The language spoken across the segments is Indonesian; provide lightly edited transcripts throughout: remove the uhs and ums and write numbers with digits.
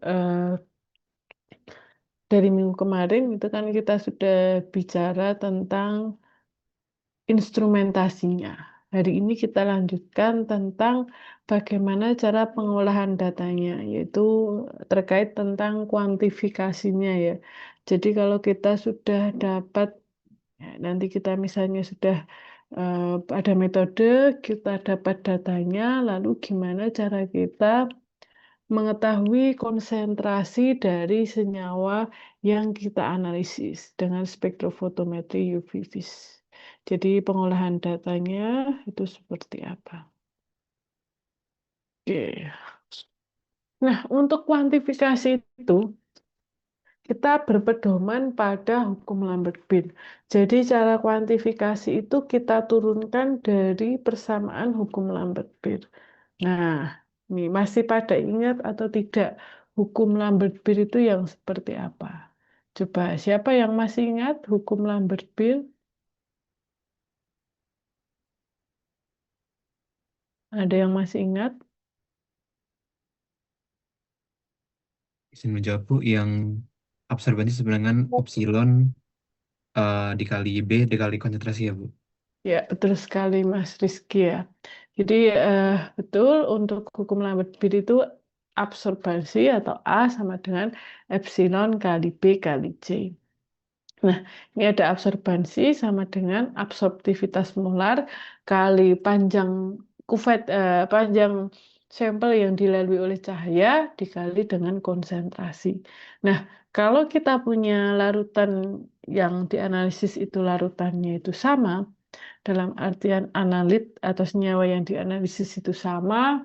eh, dari minggu kemarin itu kan kita sudah bicara tentang instrumentasinya. Hari ini kita lanjutkan tentang bagaimana cara pengolahan datanya, yaitu terkait tentang kuantifikasinya ya. Jadi kalau kita sudah dapat, ya, nanti kita misalnya sudah ada metode, kita dapat datanya, lalu gimana cara kita mengetahui konsentrasi dari senyawa yang kita analisis dengan spektrofotometri UV vis. Jadi pengolahan datanya itu seperti apa? Oke. Nah, untuk kuantifikasi itu kita berpedoman pada hukum Lambert-Bean. Jadi cara kuantifikasi itu kita turunkan dari persamaan hukum Lambert-Bean. Nah, ini masih pada ingat atau tidak hukum Lambert-Bean itu yang seperti apa? Coba siapa yang masih ingat hukum Lambert-Bean? Ada yang masih ingat? Bisa menjawab Bu yang absorbansi sebenarnya kan epsilon dikali B dikali konsentrasi ya Bu. Ya, betul sekali Mas Rizky ya. Jadi betul untuk hukum Lambert-Bean itu absorbansi atau A sama dengan epsilon kali B kali C. Nah, ini ada absorbansi sama dengan absorptivitas molar kali panjang kuvet, panjang sampel yang dilalui oleh cahaya dikali dengan konsentrasi. Nah, kalau kita punya larutan yang dianalisis itu larutannya itu sama, dalam artian analit atau senyawa yang dianalisis itu sama,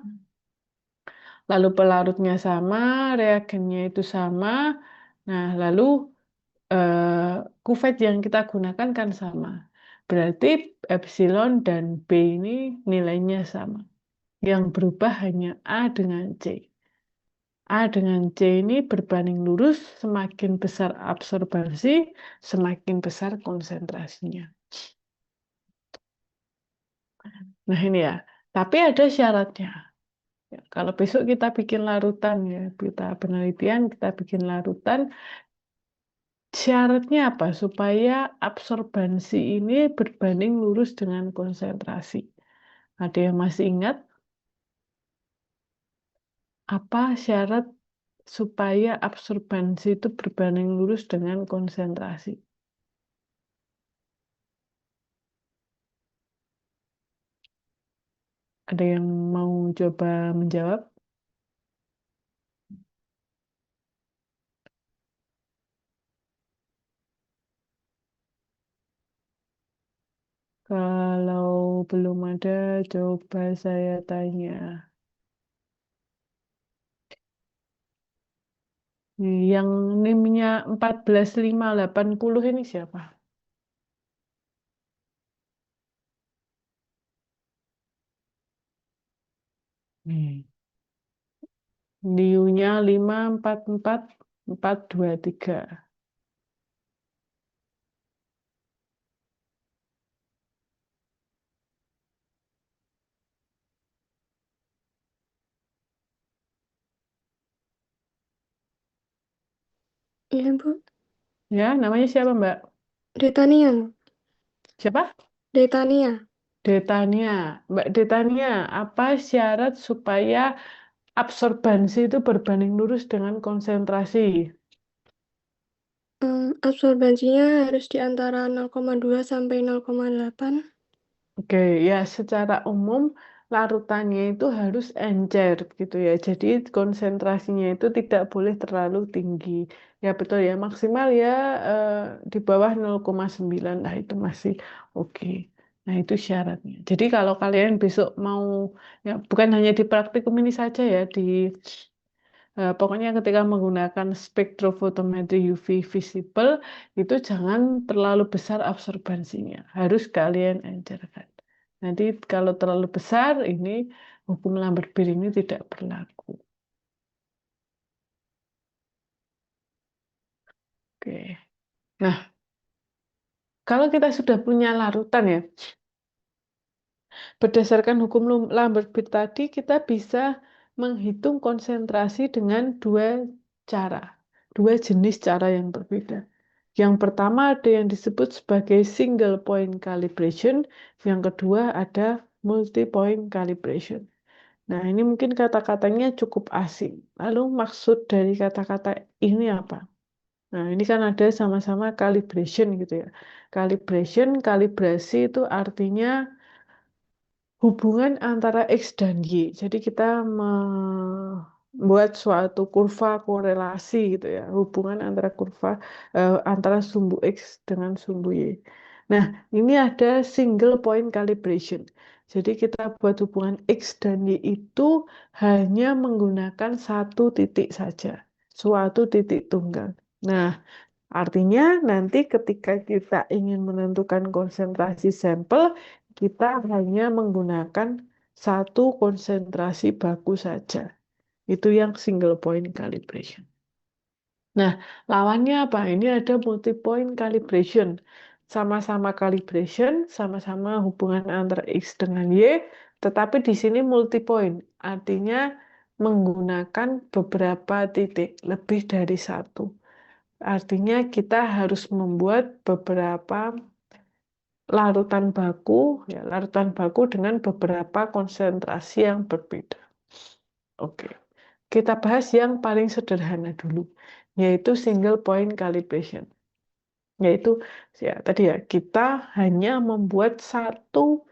lalu pelarutnya sama, reagennya itu sama, nah lalu kuvet yang kita gunakan kan sama. Berarti epsilon dan B ini nilainya sama. Yang berubah hanya A dengan C. A dengan C ini berbanding lurus, semakin besar absorbansi, semakin besar konsentrasinya. Nah ini ya, tapi ada syaratnya. Ya, kalau besok kita bikin larutan ya, kita penelitian, kita bikin larutan, syaratnya apa? Supaya absorbansi ini berbanding lurus dengan konsentrasi. Ada yang masih ingat apa syarat supaya absorbansi itu berbanding lurus dengan konsentrasi? Ada yang mau coba menjawab? Kalau belum ada, coba saya tanya. Yang NIM-nya 14580 ini siapa? Nih. Liu-nya 544423. Iya, Bu. Ya, namanya siapa, Mbak? Detania, Bu. Siapa? Detania. Detania. Mbak Detania, apa syarat supaya absorbansi itu berbanding lurus dengan konsentrasi? Absorbansinya harus di antara 0,2 sampai 0,8. Oke, ya secara umum larutannya itu harus encer gitu ya. Jadi konsentrasinya itu tidak boleh terlalu tinggi. Ya betul ya, maksimal ya eh, di bawah 0,9 lah itu masih oke. Nah, itu syaratnya. Jadi kalau kalian besok mau ya bukan hanya di praktikum ini saja ya di pokoknya ketika menggunakan spektrofotometri UV visible itu jangan terlalu besar absorbansinya. Harus kalian encerkan. Nanti kalau terlalu besar ini hukum Lambert-Bean ini tidak berlaku. Oke. Nah, kalau kita sudah punya larutan ya, berdasarkan hukum Lambert-Bean tadi kita bisa menghitung konsentrasi dengan dua cara, dua jenis cara yang berbeda. Yang pertama ada yang disebut sebagai single point calibration, yang kedua ada multi-point calibration. Nah, ini mungkin kata-katanya cukup asing. Lalu maksud dari kata-kata ini apa? Nah, ini kan ada sama-sama calibration gitu ya. Calibration, kalibrasi itu artinya hubungan antara X dan Y. Jadi kita membuat suatu kurva korelasi gitu ya, hubungan antara antara sumbu X dengan sumbu Y. Nah, ini ada single point calibration. Jadi kita buat hubungan X dan Y itu hanya menggunakan satu titik saja, suatu titik tunggal. Nah, artinya nanti ketika kita ingin menentukan konsentrasi sampel, kita hanya menggunakan satu konsentrasi baku saja. Itu yang single point calibration. Nah, lawannya apa? Ini ada multi point calibration. Sama-sama calibration, sama-sama hubungan antara X dengan Y, tetapi di sini multi point. Artinya menggunakan beberapa titik, lebih dari satu. Artinya kita harus membuat beberapa larutan baku dengan beberapa konsentrasi yang berbeda. Oke. Kita bahas yang paling sederhana dulu, yaitu single point calibration. Yaitu ya tadi ya, kita hanya membuat satu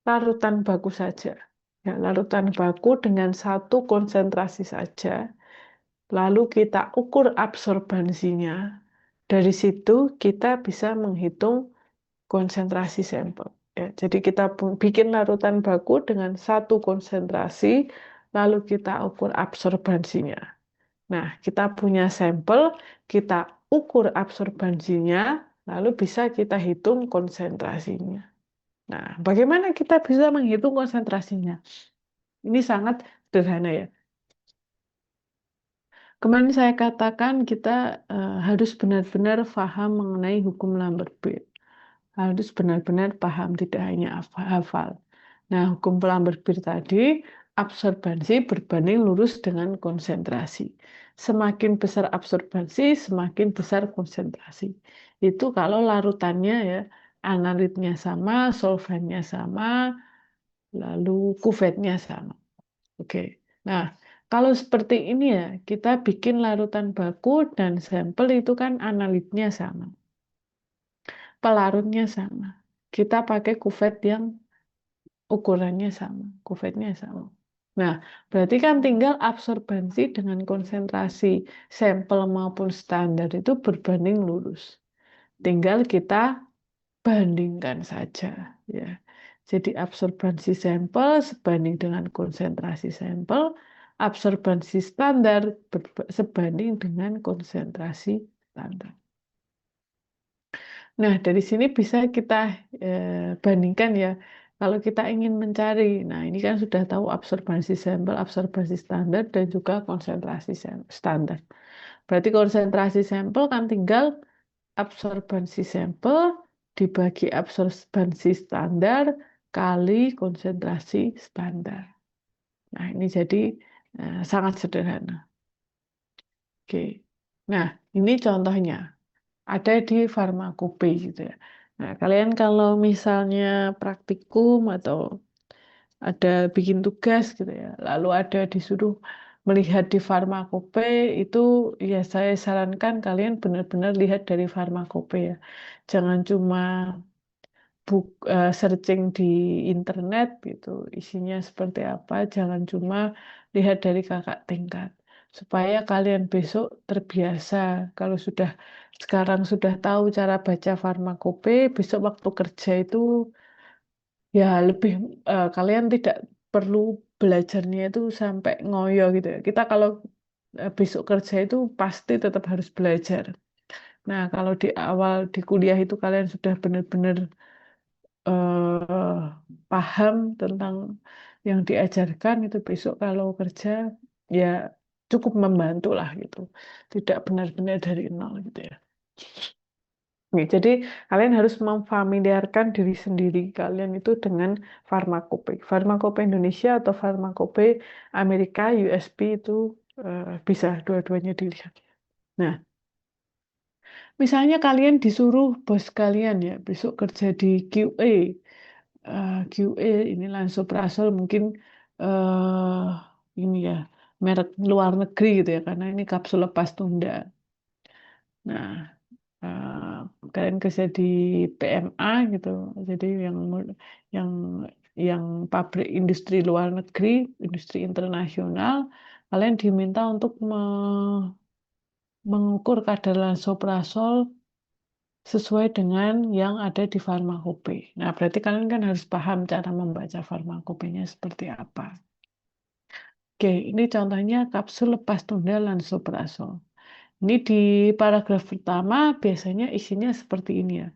larutan baku saja. Ya, larutan baku dengan satu konsentrasi saja. Lalu kita ukur absorbansinya. Dari situ kita bisa menghitung konsentrasi sampel. Ya, jadi kita bikin larutan baku dengan satu konsentrasi, lalu kita ukur absorbansinya. Nah, kita punya sampel, kita ukur absorbansinya, lalu bisa kita hitung konsentrasinya. Nah, bagaimana kita bisa menghitung konsentrasinya? Ini sangat sederhana ya. Kemarin saya katakan kita harus benar-benar paham mengenai hukum Lambert-Beer. Harus benar-benar paham, tidak hanya hafal. Nah, hukum Lambert-Beer tadi, absorbansi berbanding lurus dengan konsentrasi. Semakin besar absorbansi, semakin besar konsentrasi. Itu kalau larutannya ya, analitnya sama, solvennya sama, lalu kuvetnya sama. Oke. Nah, kalau seperti ini ya, kita bikin larutan baku dan sampel itu kan analitnya sama. Pelarutnya sama. Kita pakai kuvet yang ukurannya sama, kuvetnya sama. Nah, berarti kan tinggal absorbansi dengan konsentrasi sampel maupun standar itu berbanding lurus. Tinggal kita bandingkan saja ya. Jadi absorbansi sampel sebanding dengan konsentrasi sampel, absorbansi standar sebanding dengan konsentrasi standar. Nah, dari sini bisa kita bandingkan ya. Kalau kita ingin mencari, nah ini kan sudah tahu absorbansi sampel, absorbansi standar, dan juga konsentrasi standar. Berarti konsentrasi sampel kan tinggal absorbansi sampel dibagi absorbansi standar kali konsentrasi standar. Nah, ini jadi sangat sederhana. Oke. Nah, ini contohnya. Ada di farmakope gitu ya. Nah, kalian kalau misalnya praktikum atau ada bikin tugas gitu ya, lalu ada disuruh melihat di farmakope itu ya saya sarankan kalian benar-benar lihat dari farmakope ya. Jangan cuma searching di internet gitu, isinya seperti apa, jangan cuma lihat dari kakak tingkat. Supaya kalian besok terbiasa, kalau sekarang sudah tahu cara baca farmakope, besok waktu kerja itu ya lebih kalian tidak perlu belajarnya itu sampai ngoyo gitu ya. Kita kalau besok kerja itu pasti tetap harus belajar. Nah, kalau di awal di kuliah itu kalian sudah benar-benar paham tentang yang diajarkan, itu besok kalau kerja ya cukup membantu lah gitu. Tidak benar-benar dari nol gitu ya. Oke, jadi kalian harus memfamiliarkan diri sendiri kalian itu dengan farmakope. Farmakope Indonesia atau farmakope Amerika USP itu bisa dua-duanya dilihat. Nah, misalnya kalian disuruh bos kalian ya besok kerja di QA, QA ini Lansoprazol mungkin ini ya merek luar negeri gitu ya karena ini kapsul lepas tunda. Nah, kalian kerja di PMA gitu, jadi yang yang pabrik industri luar negeri, industri internasional, kalian diminta untuk mengukur kadar lansoprazol sesuai dengan yang ada di farmakope. Nah, berarti kalian kan harus paham cara membaca farmakopenya seperti apa. Oke, ini contohnya kapsul lepas tunda lansoprazol. Ini di paragraf pertama biasanya isinya seperti ini ya.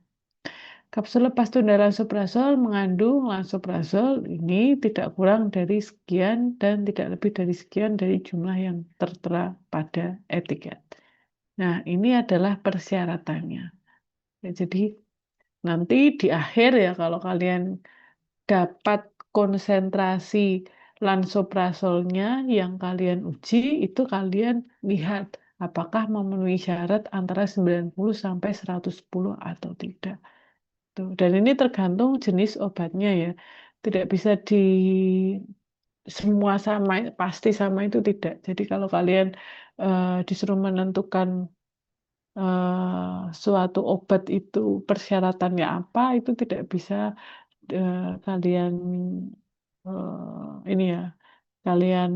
Kapsul lepas tunda lansoprazol mengandung lansoprazol ini tidak kurang dari sekian dan tidak lebih dari sekian dari jumlah yang tertera pada etiket. Nah, ini adalah persyaratannya. Ya, jadi nanti di akhir ya kalau kalian dapat konsentrasi lansoprazolnya yang kalian uji, itu kalian lihat apakah memenuhi syarat antara 90 sampai 110 atau tidak. Tuh. Dan ini tergantung jenis obatnya ya. Tidak bisa semua sama, pasti sama itu tidak. Jadi kalau kalian disuruh menentukan suatu obat itu persyaratannya apa, itu tidak bisa kalian ini ya, kalian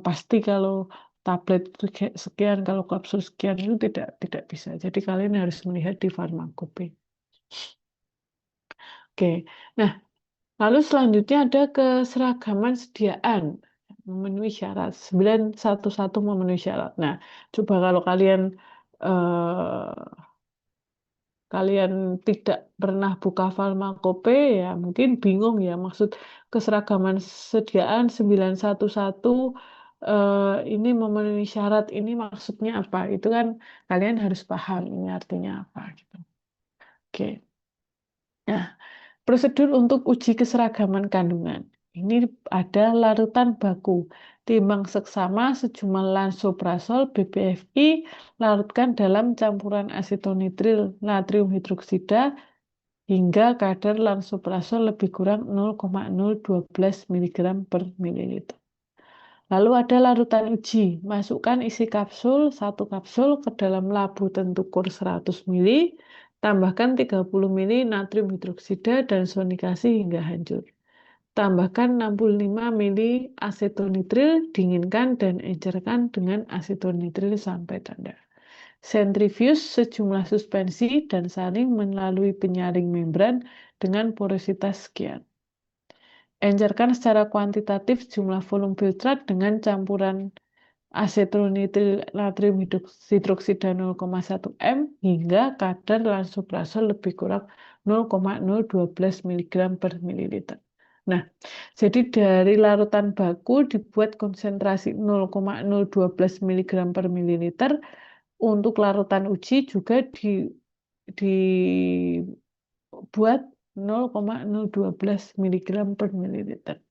pasti kalau tablet itu sekian, kalau kapsul sekian itu tidak bisa. Jadi kalian harus melihat di farmakope. Oke, nah lalu selanjutnya ada keseragaman sediaan memenuhi syarat 911 memenuhi syarat. Nah, coba kalau kalian tidak pernah buka farmakope ya mungkin bingung ya maksud keseragaman sediaan 911 ini memenuhi syarat ini maksudnya apa? Itu kan kalian harus paham ini artinya apa gitu. Oke. Nah, prosedur untuk uji keseragaman kandungan. Ini ada larutan baku, timbang seksama sejumlah lansoprazol BBFI larutkan dalam campuran asetonitrile natrium hidroksida hingga kadar lansoprazol lebih kurang 0,012 mg per mililiter. Lalu ada larutan uji, masukkan isi kapsul, 1 kapsul ke dalam labu tentukur 100 ml, tambahkan 30 ml natrium hidroksida dan sonikasi hingga hancur. Tambahkan 65 ml asetonitrile, dinginkan dan encerkan dengan asetonitrile sampai tanda. Sentrifuge sejumlah suspensi dan saring melalui penyaring membran dengan porositas sekian. Encerkan secara kuantitatif jumlah volume filtrat dengan campuran asetonitrile natrium hidroksida 0,1 m hingga kadar lansoprazol lebih kurang 0,012 mg per mililiter. Nah, jadi dari larutan baku dibuat konsentrasi 0,012 mg per mililiter. Untuk larutan uji juga dibuat 0,012 mg per mililiter.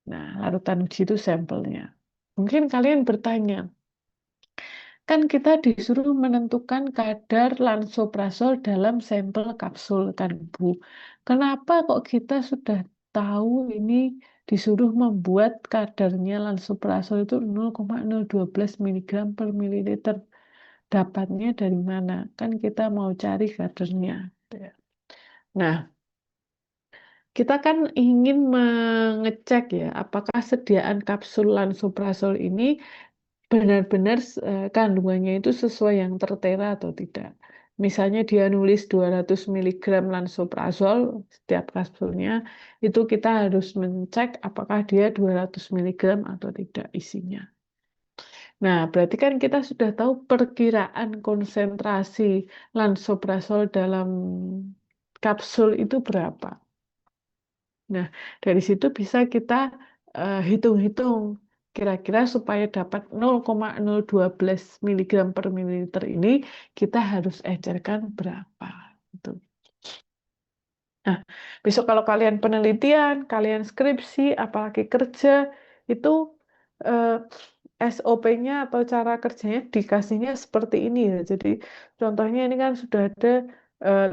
Nah, larutan uji itu sampelnya. Mungkin kalian bertanya, kan kita disuruh menentukan kadar lansoprazol dalam sampel kapsul kan Bu. Kenapa kok kita sudah tahu ini disuruh membuat kadarnya lansoprazol itu 0,012 mg per mililiter? Dapatnya dari mana? Kan kita mau cari kadernya. Nah, kita kan ingin mengecek ya, apakah sediaan kapsul lansoprazol ini benar-benar kandungannya itu sesuai yang tertera atau tidak. Misalnya dia nulis 200 mg lansoprazol setiap kapsulnya, itu kita harus mencek apakah dia 200 mg atau tidak isinya. Nah, berarti kan kita sudah tahu perkiraan konsentrasi lansoprazol dalam kapsul itu berapa. Nah, dari situ bisa kita hitung-hitung kira-kira supaya dapat 0,012 mg per mililiter ini kita harus ecerkan berapa. Gitu. Nah, besok kalau kalian penelitian, kalian skripsi, apalagi kerja, itu eh, SOP-nya atau cara kerjanya dikasihnya seperti ini ya. Jadi contohnya ini kan sudah ada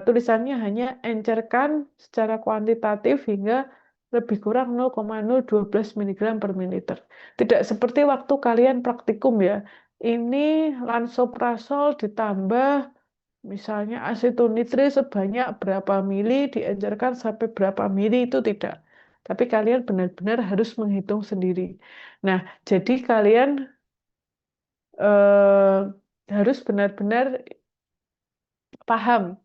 tulisannya hanya encerkan secara kuantitatif hingga lebih kurang 0,012 miligram per mililiter. Tidak seperti waktu kalian praktikum ya. Ini lansoprazol ditambah misalnya asetonitrit sebanyak berapa mili diencerkan sampai berapa mili itu tidak. Tapi kalian benar-benar harus menghitung sendiri. Nah, jadi kalian eh, harus benar-benar paham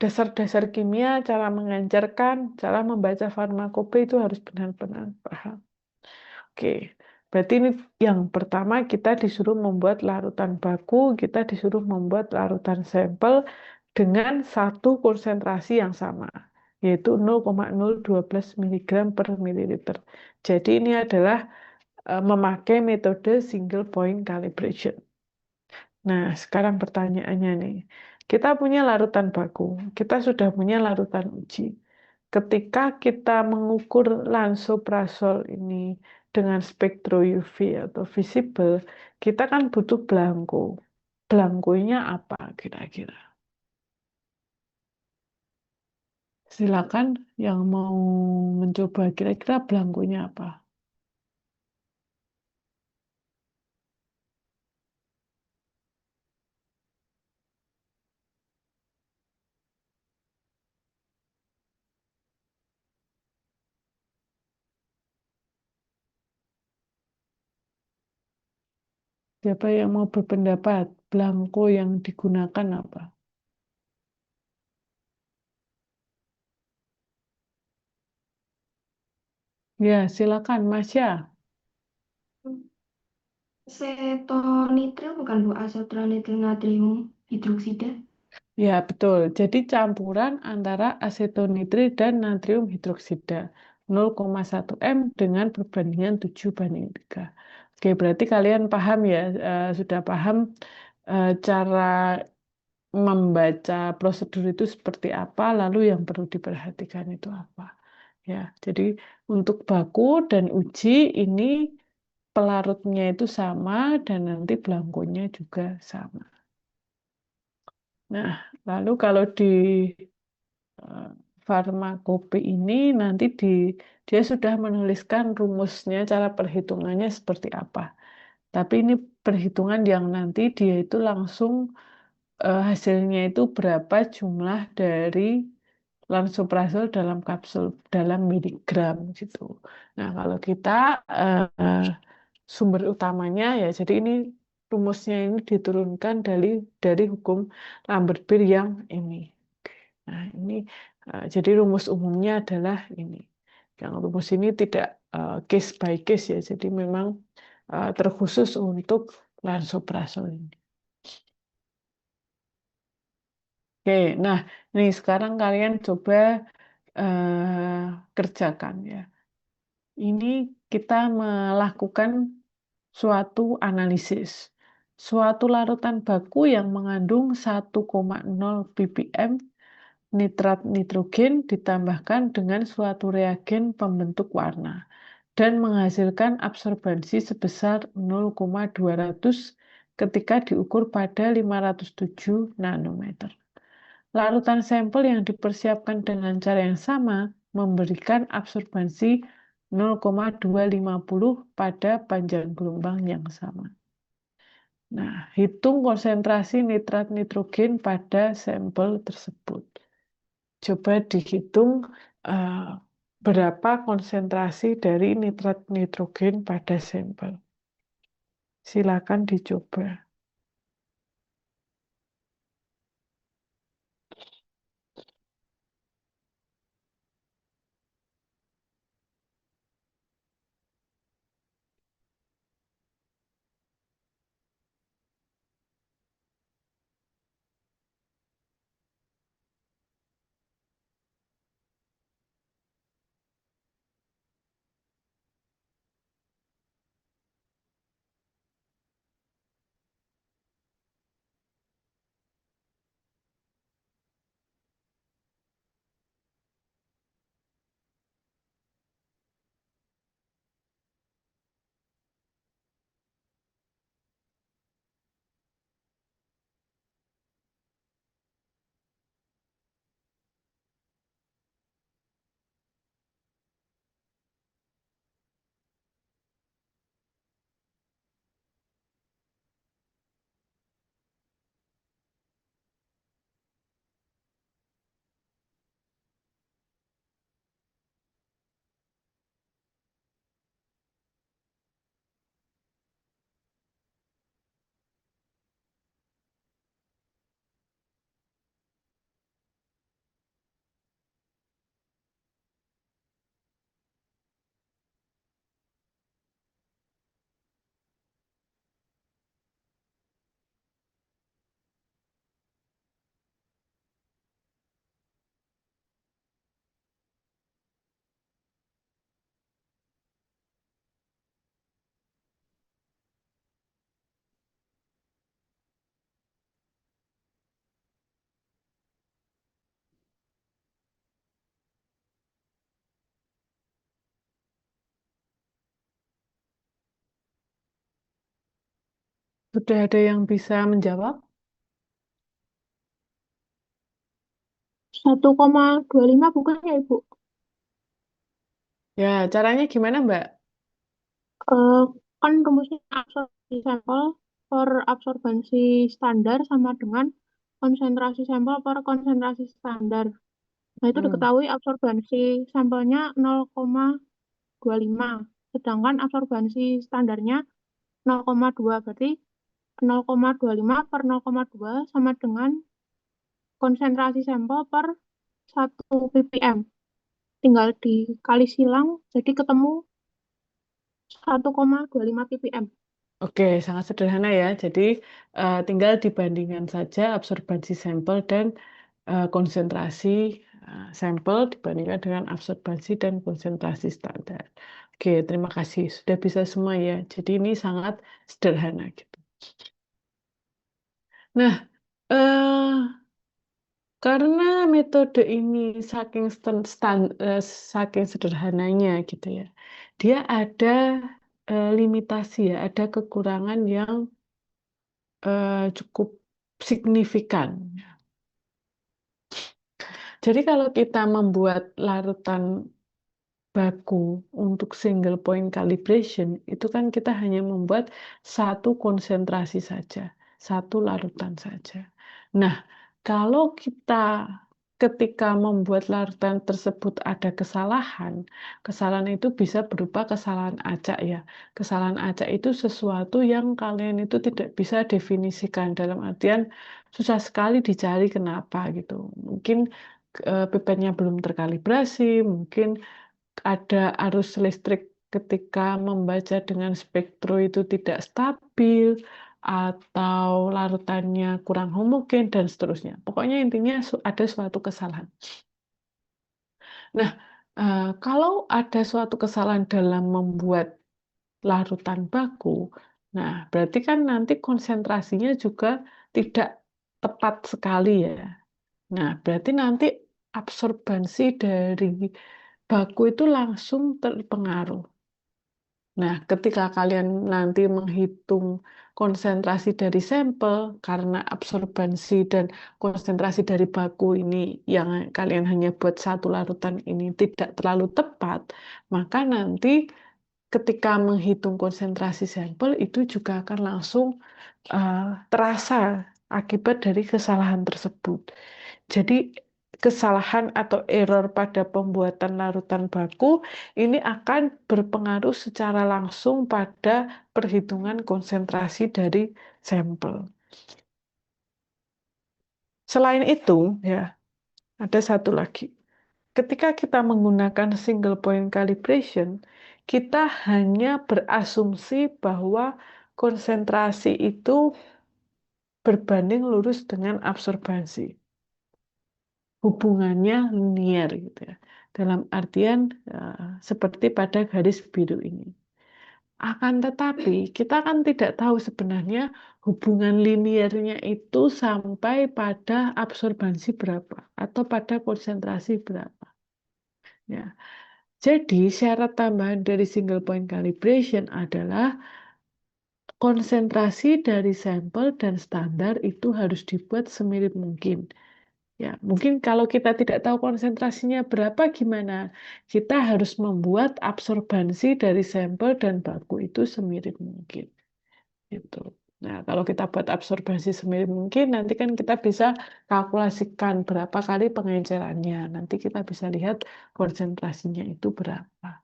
dasar-dasar kimia, cara mengencerkan, cara membaca farmakope itu harus benar-benar paham. Oke, berarti ini yang pertama kita disuruh membuat larutan baku, kita disuruh membuat larutan sampel dengan satu konsentrasi yang sama, yaitu 0,012 miligram per mililiter. Jadi ini adalah memakai metode single point calibration. Nah, sekarang pertanyaannya nih. Kita punya larutan baku, kita sudah punya larutan uji. Ketika kita mengukur lansoprazol ini dengan spektro UV atau visible, kita kan butuh belangko. Belangkonya apa kira-kira? Silakan yang mau mencoba kira-kira belangkonya apa? Siapa yang mau berpendapat? Belangko yang digunakan apa? Ya, silakan Masya. Asetonitril bukan Bu, asetonitrit natrium hidroksida. Ya, betul. Jadi campuran antara asetonitrit dan natrium hidroksida 0,1 M dengan perbandingan 7 banding 3. Oke, berarti kalian paham ya, sudah paham cara membaca prosedur itu seperti apa, lalu yang perlu diperhatikan itu apa. Ya, jadi untuk baku dan uji ini pelarutnya itu sama dan nanti belangkonya juga sama. Nah, lalu kalau di eh, farmakope ini nanti dia sudah menuliskan rumusnya, cara perhitungannya seperti apa. Tapi ini perhitungan yang nanti dia itu langsung hasilnya itu berapa jumlah dari lansoprazol dalam kapsul dalam miligram gitu. Nah, kalau kita eh, sumber utamanya ya, jadi ini rumusnya ini diturunkan dari hukum Lambert-Beer yang ini. Nah, ini jadi rumus umumnya adalah ini. Yang rumus ini tidak case by case ya, jadi memang terkhusus untuk lansoprazol ini. Oke, nah ini sekarang kalian coba kerjakan ya. Ini kita melakukan suatu analisis. Suatu larutan baku yang mengandung 1,0 ppm nitrat nitrogen ditambahkan dengan suatu reagen pembentuk warna dan menghasilkan absorbansi sebesar 0,200 ketika diukur pada 507 nanometer. Larutan sampel yang dipersiapkan dengan cara yang sama memberikan absorbansi 0,250 pada panjang gelombang yang sama. Nah, hitung konsentrasi nitrat nitrogen pada sampel tersebut. Coba dihitung uh, berapa konsentrasi dari nitrat nitrogen pada sampel. Silakan dicoba. Sudah ada yang bisa menjawab? 1,25 bukan ya, Ibu? Ya, caranya gimana, Mbak? Eh, kan rumusnya absorpsi sampel per absorbansi standar sama dengan konsentrasi sampel per konsentrasi standar. Nah, itu Hmm. diketahui absorbansi sampelnya 0,25, sedangkan absorbansi standarnya 0,2. Berarti 0,25 per 0,2 sama dengan konsentrasi sampel per 1 ppm. Tinggal dikali silang, jadi ketemu 1,25 ppm. Oke, sangat sederhana ya. Jadi tinggal dibandingkan saja absorbansi sampel dan konsentrasi sampel dibandingkan dengan absorbansi dan konsentrasi standar. Oke, terima kasih. Sudah bisa semua ya. Jadi ini sangat sederhana gitu. Nah, eh, karena metode ini saking sederhananya gitu ya, dia ada limitasi ya, ada kekurangan yang cukup signifikan. Jadi kalau kita membuat larutan baku untuk single point calibration, itu kan kita hanya membuat satu konsentrasi saja, satu larutan saja. Nah, kalau kita ketika membuat larutan tersebut ada kesalahan, kesalahan itu bisa berupa kesalahan acak ya. Kesalahan acak itu sesuatu yang kalian itu tidak bisa definisikan, dalam artian susah sekali dicari kenapa gitu. Mungkin pipetnya belum terkalibrasi, mungkin ada arus listrik ketika membaca dengan spektro itu tidak stabil, atau larutannya kurang homogen, dan seterusnya. Pokoknya intinya ada suatu kesalahan. Nah, kalau ada suatu kesalahan dalam membuat larutan baku, nah berarti kan nanti konsentrasinya juga tidak tepat sekali ya. Nah, berarti nanti absorbansi dari baku itu langsung terpengaruh. Nah, ketika kalian nanti menghitung konsentrasi dari sampel, karena absorbansi dan konsentrasi dari baku ini yang kalian hanya buat satu larutan ini tidak terlalu tepat, maka nanti ketika menghitung konsentrasi sampel itu juga akan langsung terasa akibat dari kesalahan tersebut. Jadi kesalahan atau error pada pembuatan larutan baku ini akan berpengaruh secara langsung pada perhitungan konsentrasi dari sampel. Selain itu, ya, ada satu lagi. Ketika kita menggunakan single point calibration, kita hanya berasumsi bahwa konsentrasi itu berbanding lurus dengan absorbansi. Hubungannya linear gitu ya. Dalam artian seperti pada garis biru ini. Akan tetapi kita kan tidak tahu sebenarnya hubungan linearnya itu sampai pada absorbansi berapa atau pada konsentrasi berapa. Ya. Jadi syarat tambahan dari single point calibration adalah konsentrasi dari sampel dan standar itu harus dibuat semirip mungkin. Ya, mungkin kalau kita tidak tahu konsentrasinya berapa gimana, kita harus membuat absorbansi dari sampel dan baku itu semirip mungkin. Gitu. Nah, kalau kita buat absorbansi semirip mungkin, nanti kan kita bisa kalkulasikan berapa kali pengencerannya. Nanti kita bisa lihat konsentrasinya itu berapa.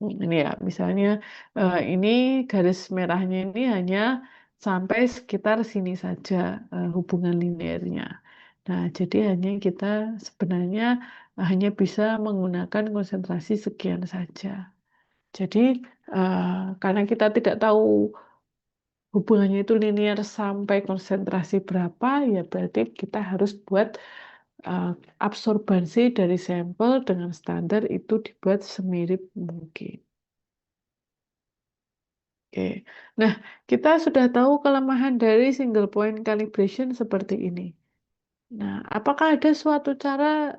Ini ya, misalnya ini garis merahnya ini hanya sampai sekitar sini saja hubungan linearnya. Nah, jadi hanya kita sebenarnya hanya bisa menggunakan konsentrasi sekian saja. Jadi karena kita tidak tahu hubungannya itu linear sampai konsentrasi berapa, ya berarti kita harus buat uh, absorbansi dari sampel dengan standar itu dibuat semirip mungkin. Oke, nah kita sudah tahu kelemahan dari single point calibration seperti ini. Nah, apakah ada suatu cara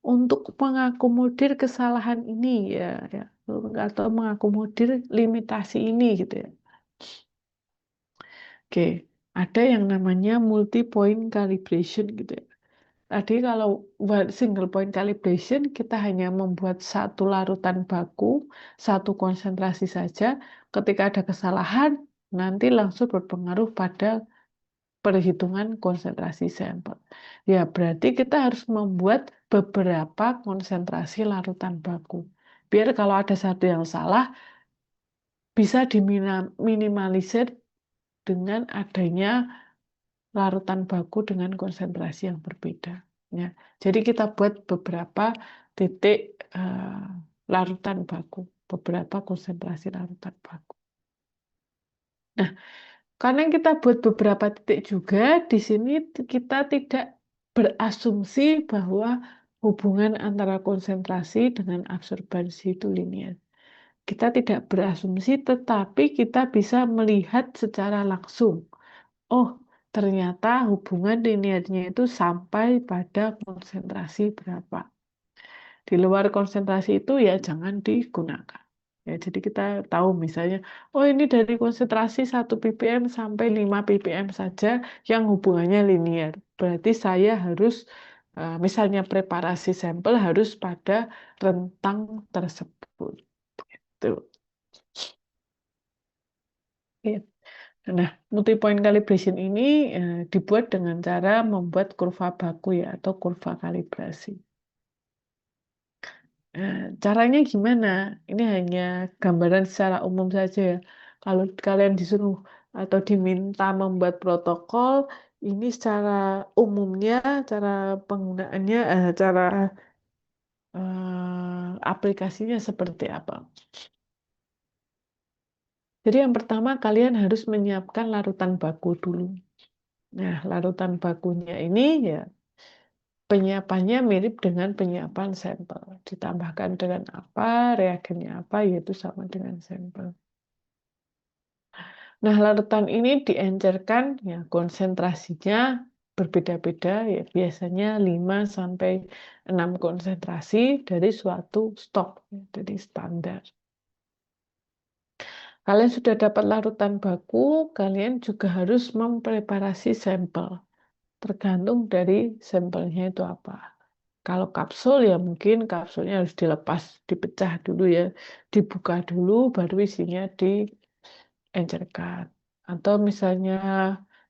untuk mengakomodir kesalahan ini ya, atau mengakomodir limitasi ini gitu ya? Oke, ada yang namanya multi point calibration gitu ya. Tadi kalau single point calibration kita hanya membuat satu larutan baku, satu konsentrasi saja. Ketika ada kesalahan, nanti langsung berpengaruh pada perhitungan konsentrasi sampel. Ya, berarti kita harus membuat beberapa konsentrasi larutan baku. Biar kalau ada satu yang salah, bisa diminimalisir dengan adanya larutan baku dengan konsentrasi yang berbeda. Ya, jadi kita buat beberapa titik larutan baku, beberapa konsentrasi larutan baku. Nah, karena kita buat beberapa titik juga, di sini kita tidak berasumsi bahwa hubungan antara konsentrasi dengan absorbansi itu linear. Kita tidak berasumsi, tetapi kita bisa melihat secara langsung. Oh, ternyata hubungan linearnya itu sampai pada konsentrasi berapa. Di luar konsentrasi itu ya jangan digunakan. Ya, jadi kita tahu misalnya, oh ini dari konsentrasi 1 ppm sampai 5 ppm saja yang hubungannya linear. Berarti saya harus, misalnya preparasi sampel harus pada rentang tersebut. Gitu. Ya. Nah, multi-point calibration ini dibuat dengan cara membuat kurva baku ya, atau kurva kalibrasi. Caranya gimana? Ini hanya gambaran secara umum saja ya. Kalau kalian disuruh atau diminta membuat protokol, ini secara umumnya, cara penggunaannya, cara aplikasinya seperti apa? Jadi yang pertama kalian harus menyiapkan larutan baku dulu. Nah, larutan bakunya ini ya penyiapannya mirip dengan penyiapan sampel. Ditambahkan dengan apa, reagennya apa, yaitu sama dengan sampel. Nah, larutan ini diencerkan ya konsentrasinya berbeda-beda ya, biasanya 5 sampai 6 konsentrasi dari suatu stok, ya, dari standar. Kalian sudah dapat larutan baku, kalian juga harus mempreparasi sampel. Tergantung dari sampelnya itu apa. Kalau kapsul ya mungkin kapsulnya harus dilepas, dipecah dulu ya, dibuka dulu, baru isinya diencerkan. Atau misalnya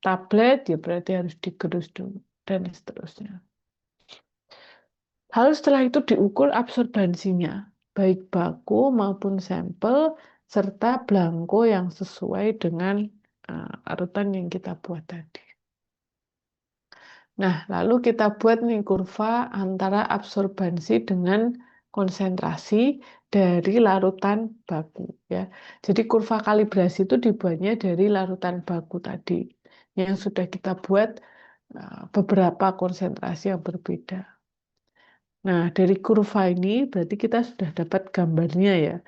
tablet ya berarti harus digerus dulu dan seterusnya. Lalu setelah itu diukur absorbansinya, baik baku maupun sampel, serta blanko yang sesuai dengan larutan yang kita buat tadi. Nah, lalu kita buat nih kurva antara absorbansi dengan konsentrasi dari larutan baku ya. Jadi kurva kalibrasi itu dibuatnya dari larutan baku tadi yang sudah kita buat beberapa konsentrasi yang berbeda. Nah, dari kurva ini berarti kita sudah dapat gambarnya ya.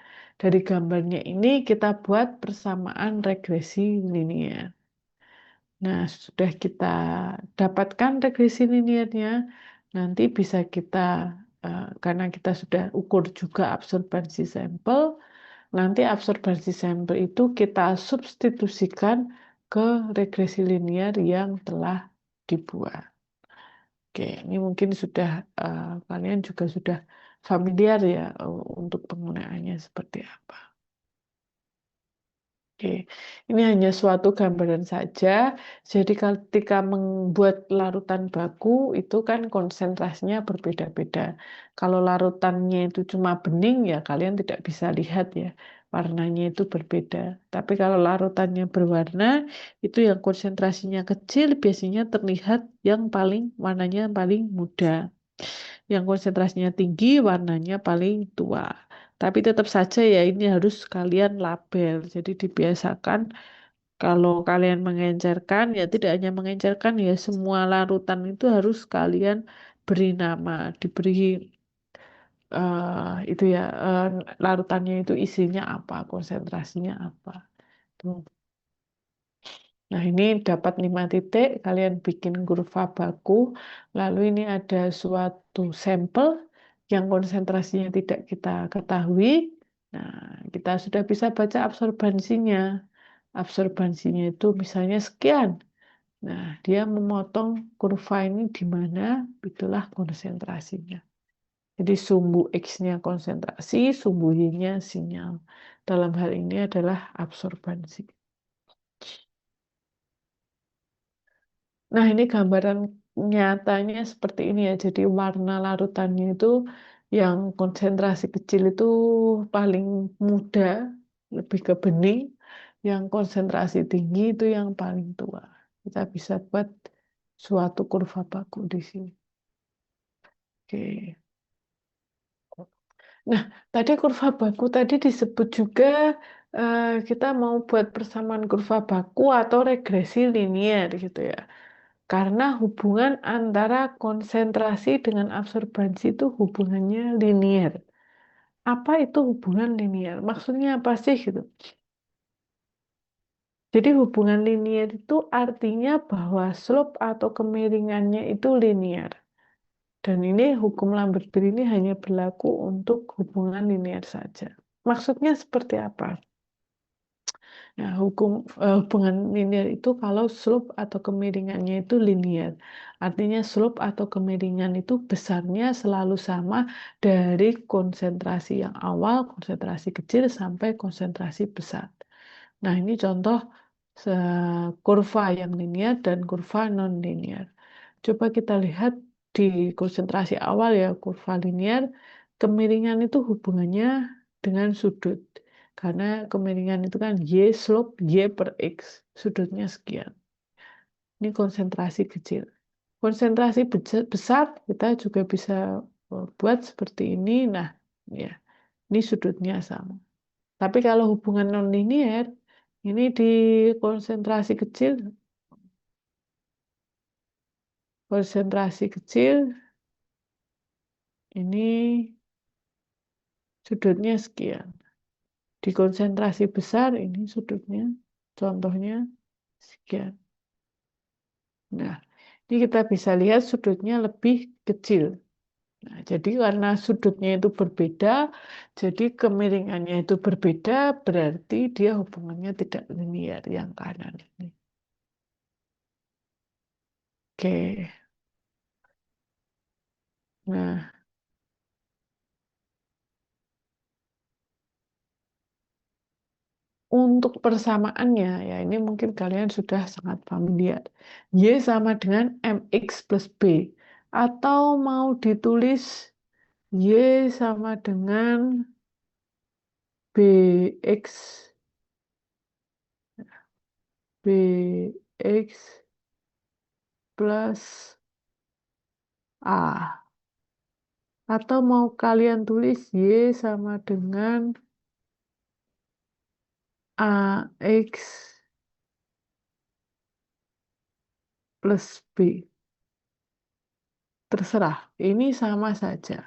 Dari gambarnya ini kita buat persamaan regresi linear. Nah, sudah kita dapatkan regresi linearnya, nanti bisa kita, karena kita sudah ukur juga absorbansi sampel, nanti absorbansi sampel itu kita substitusikan ke regresi linear yang telah dibuat. Oke, ini mungkin sudah kalian juga sudah familiar ya untuk penggunaannya seperti apa. Oke, ini hanya suatu gambaran saja. Jadi ketika membuat larutan baku itu kan konsentrasinya berbeda-beda. Kalau larutannya itu cuma bening ya kalian tidak bisa lihat ya warnanya itu berbeda. Tapi kalau larutannya berwarna itu yang konsentrasinya kecil biasanya terlihat yang warnanya paling muda. Yang konsentrasinya tinggi warnanya paling tua. Tapi tetap saja ya ini harus kalian label. Jadi dibiasakan kalau kalian mengencerkan ya tidak hanya mengencerkan ya semua larutan itu harus kalian beri nama, diberi itu ya larutannya itu isinya apa, konsentrasinya apa. Tuh. Nah ini dapat 5 titik, kalian bikin kurva baku, lalu ini ada suatu sampel yang konsentrasinya tidak kita ketahui. Nah, kita sudah bisa baca absorbansinya. absorbansinya itu misalnya sekian. Nah, dia memotong kurva ini di mana, itulah konsentrasinya. Jadi sumbu X-nya konsentrasi, sumbu Y-nya sinyal. Dalam hal ini adalah absorbansi. Nah, ini gambaran nyatanya seperti ini ya. Jadi warna larutannya itu yang konsentrasi kecil itu paling muda, lebih ke bening. Yang konsentrasi tinggi itu yang paling tua. Kita bisa buat suatu kurva baku di sini. Oke. Nah, tadi kurva baku tadi disebut juga kita mau buat persamaan kurva baku atau regresi linier gitu ya. Karena hubungan antara konsentrasi dengan absorbansi itu hubungannya linier. Apa itu hubungan linier? Maksudnya apa sih gitu? Jadi hubungan linier itu artinya bahwa slope atau kemiringannya itu linier. Dan ini hukum Lambert-Beer ini hanya berlaku untuk hubungan linier saja. Maksudnya seperti apa? Nah, hubungan linear itu kalau slope atau kemiringannya itu linear. Artinya slope atau kemiringan itu besarnya selalu sama dari konsentrasi yang awal, konsentrasi kecil sampai konsentrasi besar. Nah, ini contoh kurva yang linear dan kurva non-linear. Coba kita lihat di konsentrasi awal ya, kurva linear, kemiringan itu hubungannya dengan sudut. Karena kemiringan itu kan Y slope Y per X, sudutnya sekian. Ini konsentrasi kecil. Konsentrasi besar kita juga bisa buat seperti ini. Nah, ya, ini sudutnya sama. Tapi kalau hubungan non-linear, ini di konsentrasi kecil ini sudutnya sekian. Di konsentrasi besar ini sudutnya contohnya sekian. Nah, ini kita bisa lihat sudutnya lebih kecil. Nah, jadi karena sudutnya itu berbeda, jadi kemiringannya itu berbeda, berarti dia hubungannya tidak linear yang kanan ini. Oke. Nah, untuk persamaannya, ya ini mungkin kalian sudah sangat familiar. Y sama dengan MX plus B. Atau mau ditulis Y sama dengan BX plus A. Atau mau kalian tulis Y sama dengan AX plus B. Terserah, ini sama saja.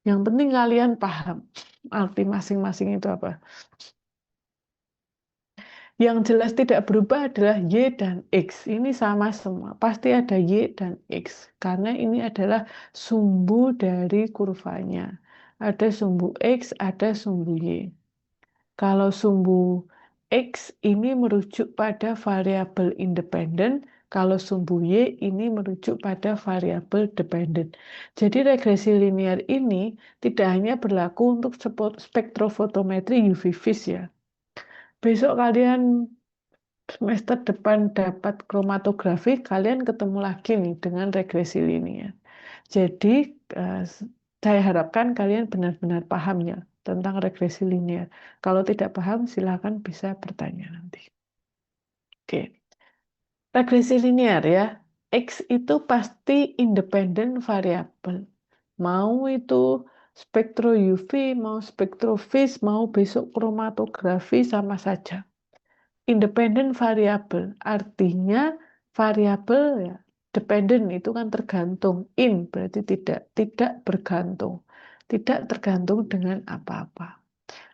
Yang penting kalian paham arti masing-masing itu apa. Yang jelas tidak berubah adalah Y dan X. Ini sama semua. Pasti ada Y dan X. Karena ini adalah sumbu dari kurvanya. Ada sumbu X, ada sumbu Y. Kalau sumbu X ini merujuk pada variabel independen, kalau sumbu Y ini merujuk pada variabel dependen. Jadi regresi linear ini tidak hanya berlaku untuk spektrofotometri UV vis ya. Besok kalian semester depan dapat kromatografi, kalian ketemu lagi nih dengan regresi linear. Jadi saya harapkan kalian benar-benar paham ya tentang regresi linear. Kalau tidak paham, silakan bisa bertanya nanti. Oke, regresi linear ya. X itu pasti independen variabel. Mau itu spektro UV, mau spektrovis, mau besok kromatografi sama saja. Independen variabel artinya variabel ya dependen itu kan tergantung, in berarti tidak bergantung, tidak tergantung dengan apa-apa.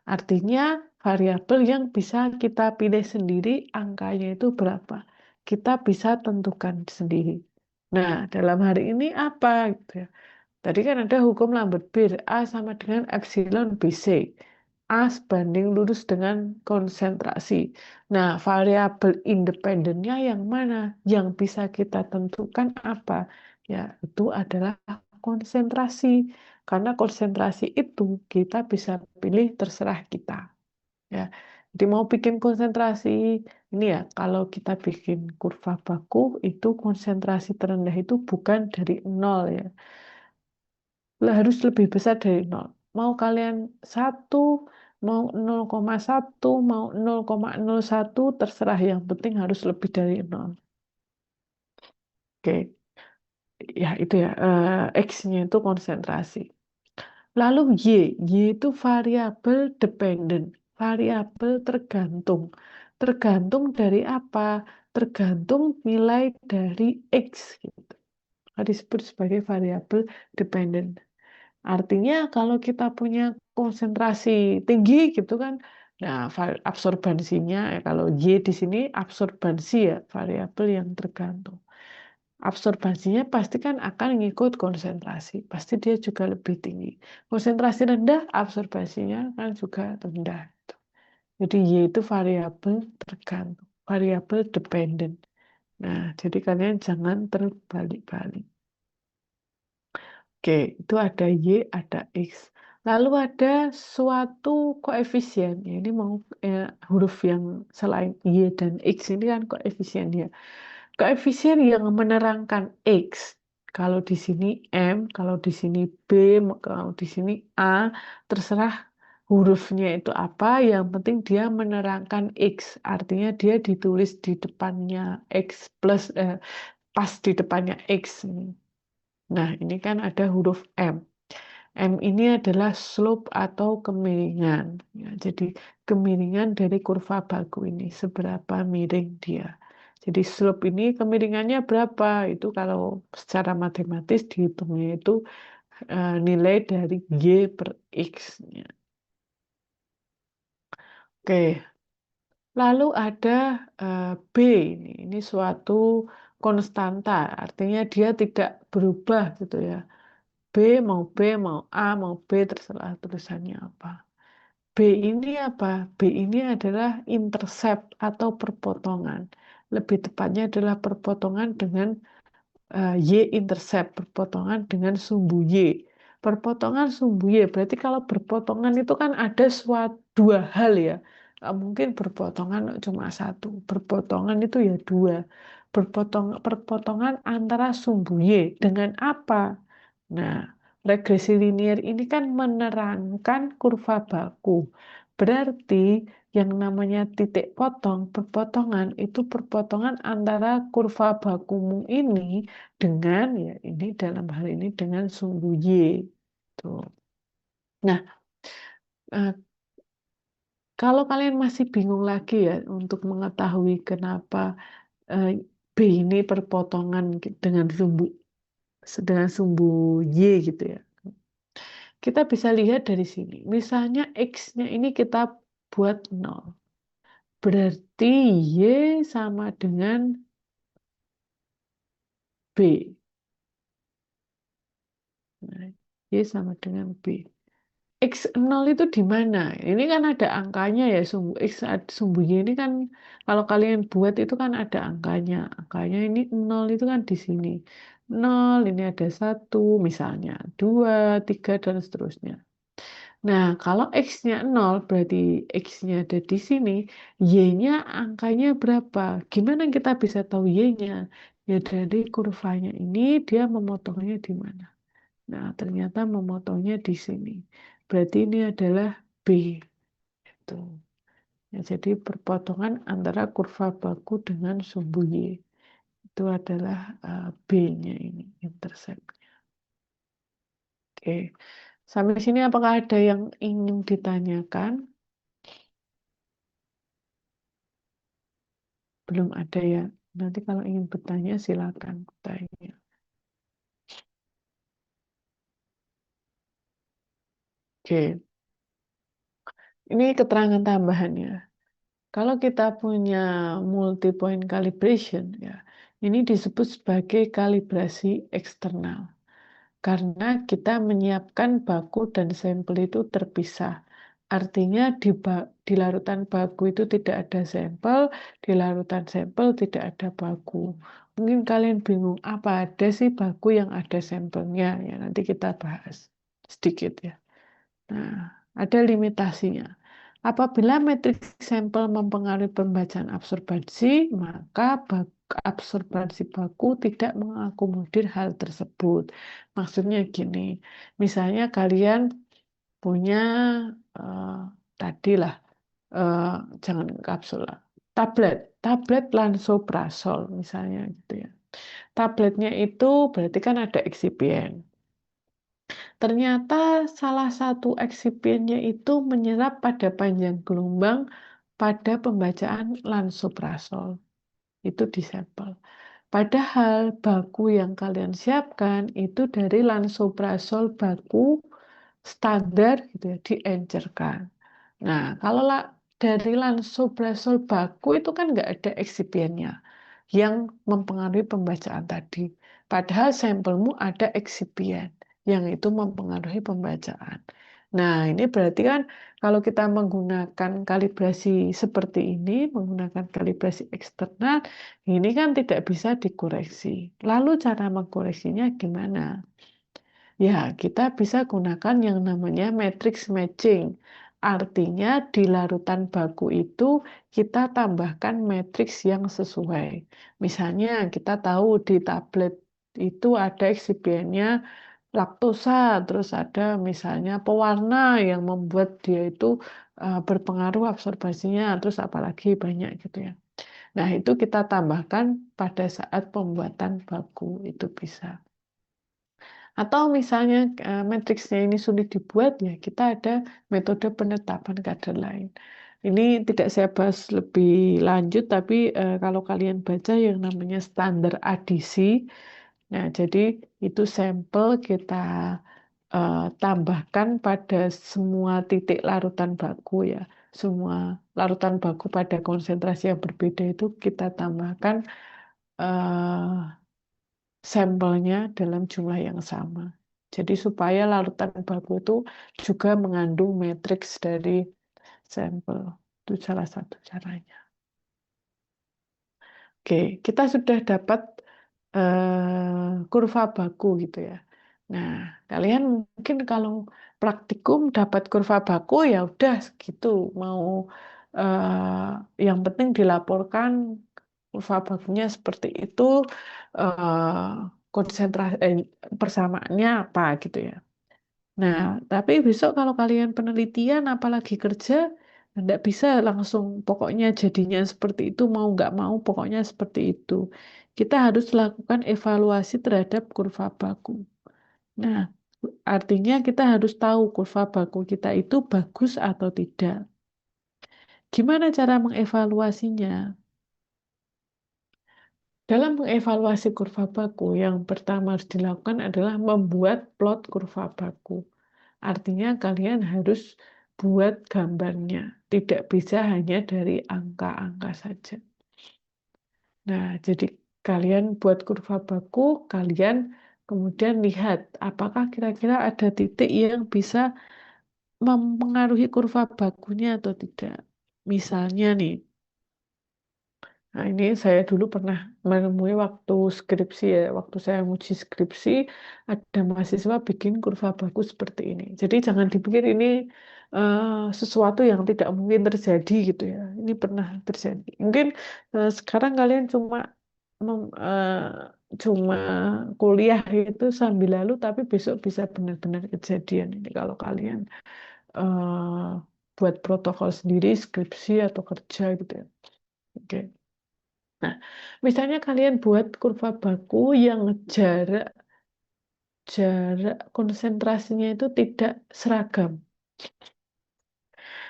Artinya variabel yang bisa kita pilih sendiri angkanya itu berapa, kita bisa tentukan sendiri. Nah, dalam hari ini apa gitu ya, tadi kan ada hukum Lambert-Beer A sama dengan epsilon BC. A sebanding lurus dengan konsentrasi. Nah, variabel independennya yang mana? Yang bisa kita tentukan apa? Ya, itu adalah konsentrasi. Karena konsentrasi itu kita bisa pilih terserah kita. Ya, jadi mau bikin konsentrasi, ini ya, kalau kita bikin kurva baku, itu konsentrasi terendah itu bukan dari 0 ya. Harus lebih besar dari 0. Mau kalian 1, mau 0,1, mau 0,01, terserah, yang penting harus lebih dari 0. Oke, ya itu ya, X-nya itu konsentrasi. Lalu Y itu variabel dependent, variabel tergantung. Tergantung dari apa? Tergantung nilai dari X gitu. Disebut sebagai variabel dependent. Artinya kalau kita punya konsentrasi tinggi gitu kan, nah absorbansinya kalau Y di sini absorbansi ya, variabel yang tergantung. Absorbansinya pasti kan akan ngikut konsentrasi, pasti dia juga lebih tinggi. Konsentrasi rendah, absorbansinya kan juga rendah. Jadi Y itu variabel tergantung, variabel dependent. Nah, jadi kalian jangan terbalik-balik. Oke, itu ada Y, ada X. Lalu ada suatu koefisien. Ya, ini mau huruf yang selain Y dan X ini kan koefisiennya. Koefisien yang menerangkan X. Kalau di sini M, kalau di sini B, kalau di sini A, terserah hurufnya itu apa. Yang penting dia menerangkan X. Artinya dia ditulis di depannya X plus, pas di depannya X. Nah, ini kan ada huruf M. M ini adalah slope atau kemiringan. Ya, jadi kemiringan dari kurva baku ini, seberapa miring dia. Jadi slope ini kemiringannya berapa? Itu kalau secara matematis dihitungnya itu nilai dari Y per X-nya. Oke, lalu ada B ini suatu konstanta, artinya dia tidak berubah gitu ya. B, mau A, mau B, terserah tulisannya apa. B ini apa? B ini adalah intercept atau perpotongan. Lebih tepatnya adalah perpotongan dengan Y-intercept, perpotongan dengan sumbu Y. Perpotongan sumbu Y, berarti kalau berpotongan itu kan ada dua hal ya. Mungkin berpotongan cuma satu, berpotongan itu ya dua. Perpotongan antara sumbu Y dengan apa? Nah, regresi linier ini kan menerangkan kurva baku. Berarti yang namanya titik potong, perpotongan, itu perpotongan antara kurva bakumu ini dengan, ya ini dalam hal ini dengan sumbu Y. Tuh. Nah, kalau kalian masih bingung lagi ya untuk mengetahui kenapa B ini perpotongan dengan sumbu Y gitu ya. Kita bisa lihat dari sini. Misalnya X-nya ini kita buat 0. Berarti Y sama dengan B. Nah, Y sama dengan B. X0 itu di mana? Ini kan ada angkanya ya, sumbu Y ini kan kalau kalian buat itu kan ada angkanya. Angkanya ini 0 itu kan di sini. 0, ini ada 1 misalnya, 2, 3, dan seterusnya. Nah, kalau X-nya 0, berarti X-nya ada di sini, Y-nya angkanya berapa? Gimana kita bisa tahu Y-nya? Ya dari kurvanya ini, dia memotongnya di mana? Nah, ternyata memotongnya di sini. Berarti ini adalah B. Itu. Ya, jadi perpotongan antara kurva baku dengan sumbu Y. Itu adalah B-nya ini, intercept. Oke. Sampai sini apakah ada yang ingin ditanyakan? Belum ada ya. Nanti kalau ingin bertanya silakan tanya. Oke. Ini keterangan tambahannya. Kalau kita punya multi-point calibration ya, ini disebut sebagai kalibrasi eksternal. Karena kita menyiapkan baku dan sampel itu terpisah. Artinya di larutan baku itu tidak ada sampel, di larutan sampel tidak ada baku. Mungkin kalian bingung, apa ada sih baku yang ada sampelnya? Ya, nanti kita bahas sedikit ya. Nah, ada limitasinya. Apabila matriks sampel mempengaruhi pembacaan absorbansi, maka absorbansi baku tidak mengakomodir hal tersebut. Maksudnya gini, misalnya kalian punya eh, tadi lah, eh, jangan kapsul lah, tablet lansoprazol misalnya gitu ya. Tabletnya itu berarti kan ada eksipien. Ternyata salah satu eksipiennya itu menyerap pada panjang gelombang pada pembacaan lansoprazol. Itu di sampel. Padahal baku yang kalian siapkan itu dari lansoprazol baku standar gitu ya, diencerkan. Nah, kalau dari lansoprazol baku itu kan nggak ada eksipiennya yang mempengaruhi pembacaan tadi. Padahal sampelmu ada eksipien yang itu mempengaruhi pembacaan. Nah, ini berarti kan kalau kita menggunakan kalibrasi seperti ini, menggunakan kalibrasi eksternal, ini kan tidak bisa dikoreksi. Lalu cara mengkoreksinya gimana? Ya, kita bisa gunakan yang namanya matrix matching. Artinya di larutan baku itu kita tambahkan matriks yang sesuai. Misalnya kita tahu di tablet itu ada eksipiennya laktosa, terus ada misalnya pewarna yang membuat dia itu berpengaruh absorbasinya, terus apalagi banyak gitu ya. Nah, itu kita tambahkan pada saat pembuatan baku, itu bisa. Atau misalnya matriksnya ini sulit dibuat, ya kita ada metode penetapan kadar lain. Ini tidak saya bahas lebih lanjut, tapi kalau kalian baca yang namanya standar adisi, nah jadi itu sampel kita tambahkan pada semua titik larutan baku ya. Semua larutan baku pada konsentrasi yang berbeda itu kita tambahkan sampelnya dalam jumlah yang sama. Jadi supaya larutan baku itu juga mengandung matriks dari sampel. Itu salah satu caranya. Oke, kita sudah dapat kurva baku gitu ya. Nah, kalian mungkin kalau praktikum dapat kurva baku ya udah segitu. Mau yang penting dilaporkan kurva bakunya seperti itu, konsentrasi persamaannya apa gitu ya. Nah, tapi besok kalau kalian penelitian apalagi kerja, nggak bisa langsung pokoknya jadinya seperti itu, mau nggak mau pokoknya seperti itu. Kita harus lakukan evaluasi terhadap kurva baku. Nah, artinya kita harus tahu kurva baku kita itu bagus atau tidak. Gimana cara mengevaluasinya? Dalam mengevaluasi kurva baku, yang pertama harus dilakukan adalah membuat plot kurva baku. Artinya kalian harus buat gambarnya, tidak bisa hanya dari angka-angka saja. Nah, jadi kalian buat kurva baku, kalian kemudian lihat apakah kira-kira ada titik yang bisa mempengaruhi kurva bakunya atau tidak. Misalnya nih, nah ini saya dulu pernah menemui waktu skripsi ya, waktu saya uji skripsi, ada mahasiswa bikin kurva baku seperti ini. Jadi jangan dipikir ini sesuatu yang tidak mungkin terjadi gitu ya. Ini pernah terjadi. Mungkin sekarang kalian cuma kuliah itu sambil lalu, tapi besok bisa benar-benar kejadian ini kalau kalian eh, buat protokol sendiri, skripsi atau kerja gitu ya. Oke. Nah, misalnya kalian buat kurva baku yang jarak jarak konsentrasinya itu tidak seragam.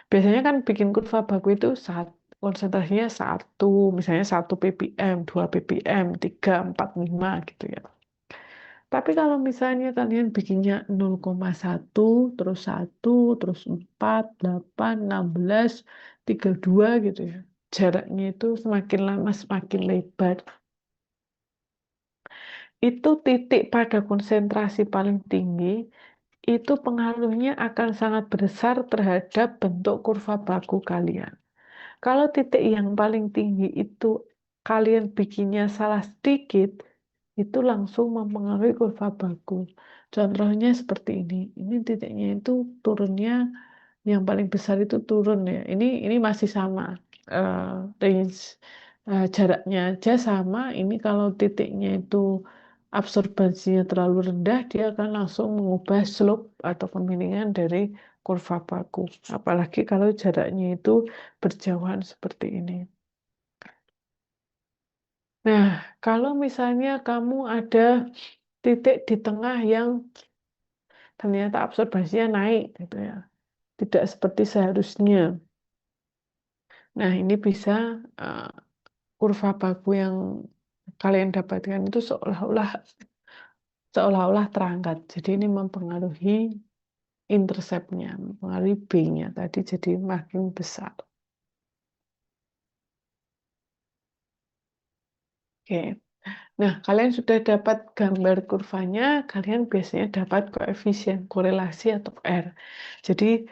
Biasanya kan bikin kurva baku itu konsentrasinya misalnya 1 ppm, 2 ppm, 3, 4, 5 gitu ya. Tapi kalau misalnya kalian bikinnya 0,1, terus 1, terus 4, 8, 16, 32 gitu ya. Jaraknya itu semakin lama semakin lebar. Itu titik pada konsentrasi paling tinggi itu pengaruhnya akan sangat besar terhadap bentuk kurva baku kalian. Kalau titik yang paling tinggi itu kalian bikinnya salah sedikit, itu langsung mempengaruhi kurva baku. Contohnya seperti ini. Ini titiknya itu turunnya yang paling besar itu turun ya. Ini masih sama range jaraknya aja sama. Ini kalau titiknya itu absorbansinya terlalu rendah, dia akan langsung mengubah slope atau kemiringan dari kurva baku. Apalagi kalau jaraknya itu berjauhan seperti ini. Nah, kalau misalnya kamu ada titik di tengah yang ternyata absorbansinya naik gitu ya, tidak seperti seharusnya. Nah, ini bisa kurva baku yang kalian dapatkan itu seolah-olah terangkat. Jadi ini mempengaruhi interceptnya, mempengaruhi B-nya tadi jadi makin besar. Oke. Nah, kalian sudah dapat gambar kurvanya, kalian biasanya dapat koefisien korelasi atau R. Jadi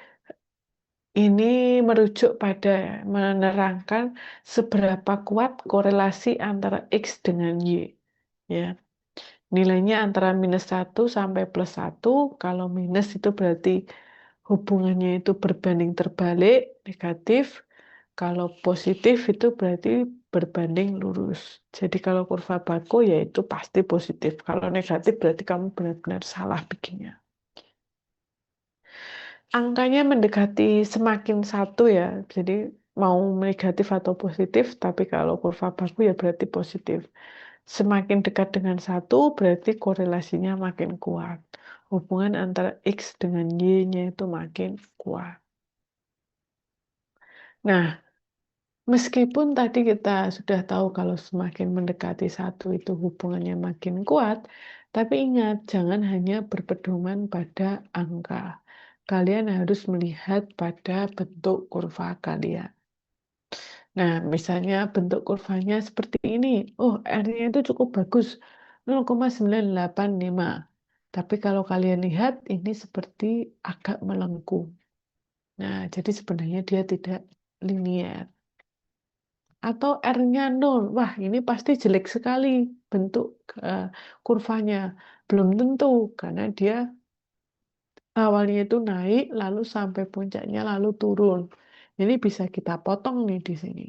ini merujuk pada menerangkan seberapa kuat korelasi antara X dengan Y. Ya. Nilainya antara -1 sampai +1. Kalau minus itu berarti hubungannya itu berbanding terbalik, negatif. Kalau positif itu berarti berbanding lurus. Jadi kalau kurva baku ya itu pasti positif. Kalau negatif berarti kamu benar-benar salah bikinnya. Angkanya mendekati semakin satu ya. Jadi mau negatif atau positif, tapi kalau kurva baku ya berarti positif. Semakin dekat dengan satu berarti korelasinya makin kuat. Hubungan antara X dengan Y-nya itu makin kuat. Nah, meskipun tadi kita sudah tahu kalau semakin mendekati satu itu hubungannya makin kuat, tapi ingat jangan hanya berpedoman pada angka. Kalian harus melihat pada bentuk kurva kalian. Nah, misalnya bentuk kurvanya seperti ini. Oh, R-nya itu cukup bagus, 0,985. Tapi kalau kalian lihat, ini seperti agak melengkung. Nah, jadi sebenarnya dia tidak linier. Atau R-nya 0. Wah, ini pasti jelek sekali bentuk kurvanya. Belum tentu, karena dia awalnya itu naik, lalu sampai puncaknya, lalu turun. Ini bisa kita potong nih di sini.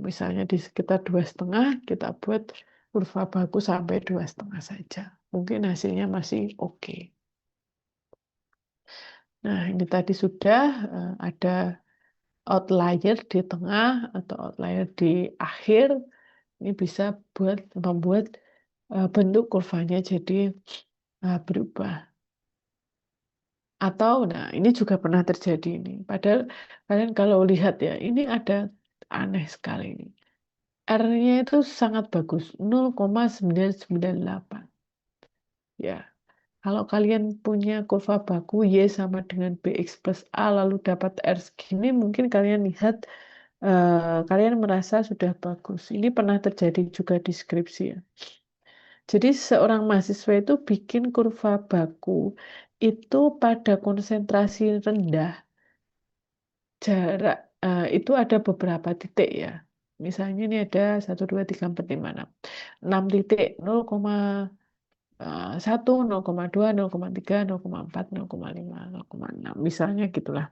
Misalnya di sekitar 2,5, kita buat kurva baku sampai 2,5 saja. Mungkin hasilnya masih oke. Nah, ini tadi sudah ada outlier di tengah atau outlier di akhir. Ini bisa membuat bentuk kurvanya jadi berubah. Atau, nah ini juga pernah terjadi ini. Padahal kalian kalau lihat ya, ini ada aneh sekali ini. R-nya itu sangat bagus, 0,998. Ya, kalau kalian punya kurva baku Y sama dengan BX plus A lalu dapat R segini, mungkin kalian lihat, kalian merasa sudah bagus. Ini pernah terjadi juga di skripsi ya. Jadi seorang mahasiswa itu bikin kurva baku itu pada konsentrasi rendah, jarak itu ada beberapa titik ya. Misalnya ini ada 1, 2, 3, 4, 5, 6. 6 titik, 0,1, 0,2, 0,3, 0,4, 0,5, 0,6. Misalnya gitulah.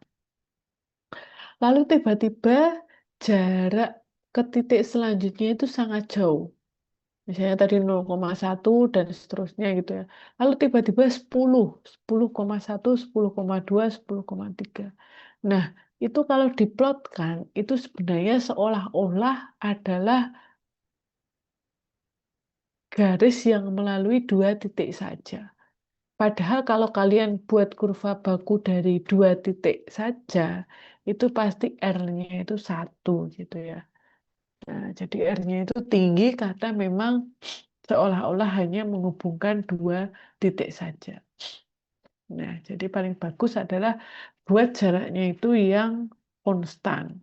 Lalu tiba-tiba jarak ke titik selanjutnya itu sangat jauh. Misalnya tadi 0,1 dan seterusnya gitu ya. Lalu tiba-tiba 10, 10,1, 10,2, 10,3. Nah, itu kalau diplotkan, itu sebenarnya seolah-olah adalah garis yang melalui 2 titik saja. Padahal kalau kalian buat kurva baku dari 2 titik saja, itu pasti R-nya itu 1 gitu ya. Nah, jadi R-nya itu tinggi karena memang seolah-olah hanya menghubungkan 2 titik saja. Nah, jadi paling bagus adalah buat jaraknya itu yang konstan.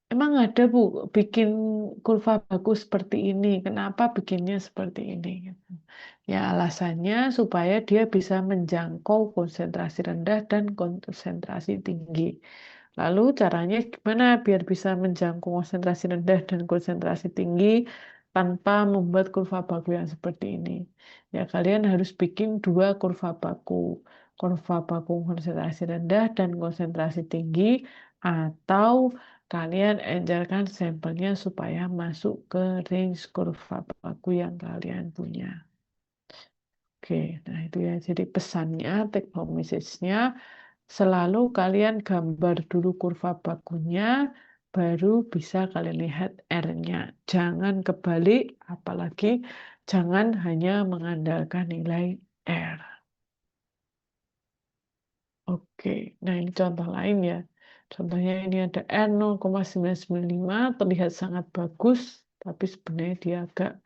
Emang ada Bu bikin kurva bagus seperti ini? Kenapa bikinnya seperti ini? Ya, alasannya supaya dia bisa menjangkau konsentrasi rendah dan konsentrasi tinggi. Lalu caranya gimana biar bisa menjangkau konsentrasi rendah dan konsentrasi tinggi tanpa membuat kurva baku yang seperti ini? Ya, kalian harus bikin dua kurva baku. Kurva baku konsentrasi rendah dan konsentrasi tinggi, atau kalian encerkan sampelnya supaya masuk ke range kurva baku yang kalian punya. Oke, nah itu ya. Jadi pesannya, take home message-nya, selalu kalian gambar dulu kurva bakunya, baru bisa kalian lihat R-nya. Jangan kebalik, apalagi jangan hanya mengandalkan nilai R. Oke, nah ini contoh lain ya. Contohnya ini ada R 0,995, terlihat sangat bagus, tapi sebenarnya dia agak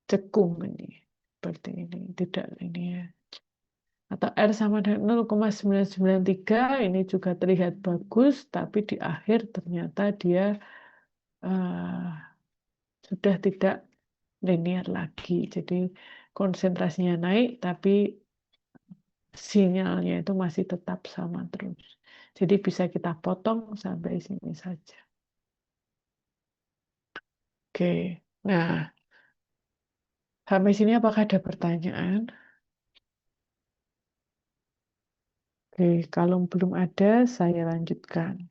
cekung ini. Seperti ini, tidak ini ya. Atau R sama dengan 0,993, ini juga terlihat bagus, tapi di akhir ternyata dia sudah tidak linear lagi. Jadi konsentrasinya naik, tapi sinyalnya itu masih tetap sama terus. Jadi bisa kita potong sampai sini saja. Oke, nah sampai sini apakah ada pertanyaan? Oke, kalau belum ada, saya lanjutkan.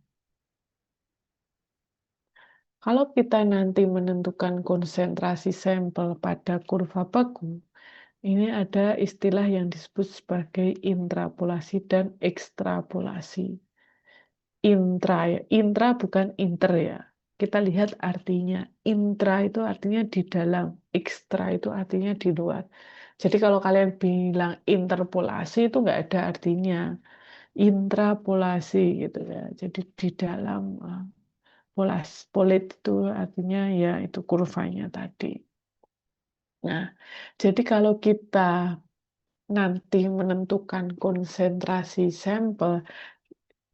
Kalau kita nanti menentukan konsentrasi sampel pada kurva baku, ini ada istilah yang disebut sebagai intrapolasi dan ekstrapolasi. Intra bukan inter ya. Kita lihat artinya. Intra itu artinya di dalam, ekstra itu artinya di luar. Jadi kalau kalian bilang interpolasi itu nggak ada artinya. Intrapolasi gitu ya. Jadi di dalam polit itu artinya ya itu kurvanya tadi. Nah, jadi kalau kita nanti menentukan konsentrasi sampel,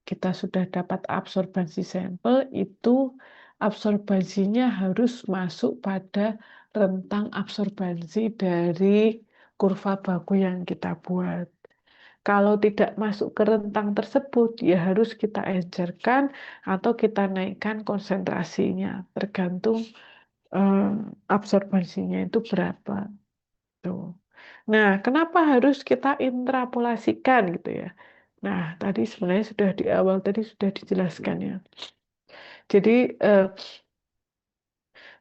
kita sudah dapat absorbansi sampel, itu absorbansinya harus masuk pada rentang absorbansi dari kurva baku yang kita buat. Kalau tidak masuk ke rentang tersebut, ya harus kita encerkan atau kita naikkan konsentrasinya, tergantung absorbansinya itu berapa. Tuh. Nah, kenapa harus kita intrapolasikan gitu ya? Nah, tadi sebenarnya sudah di awal tadi sudah dijelaskan ya. Jadi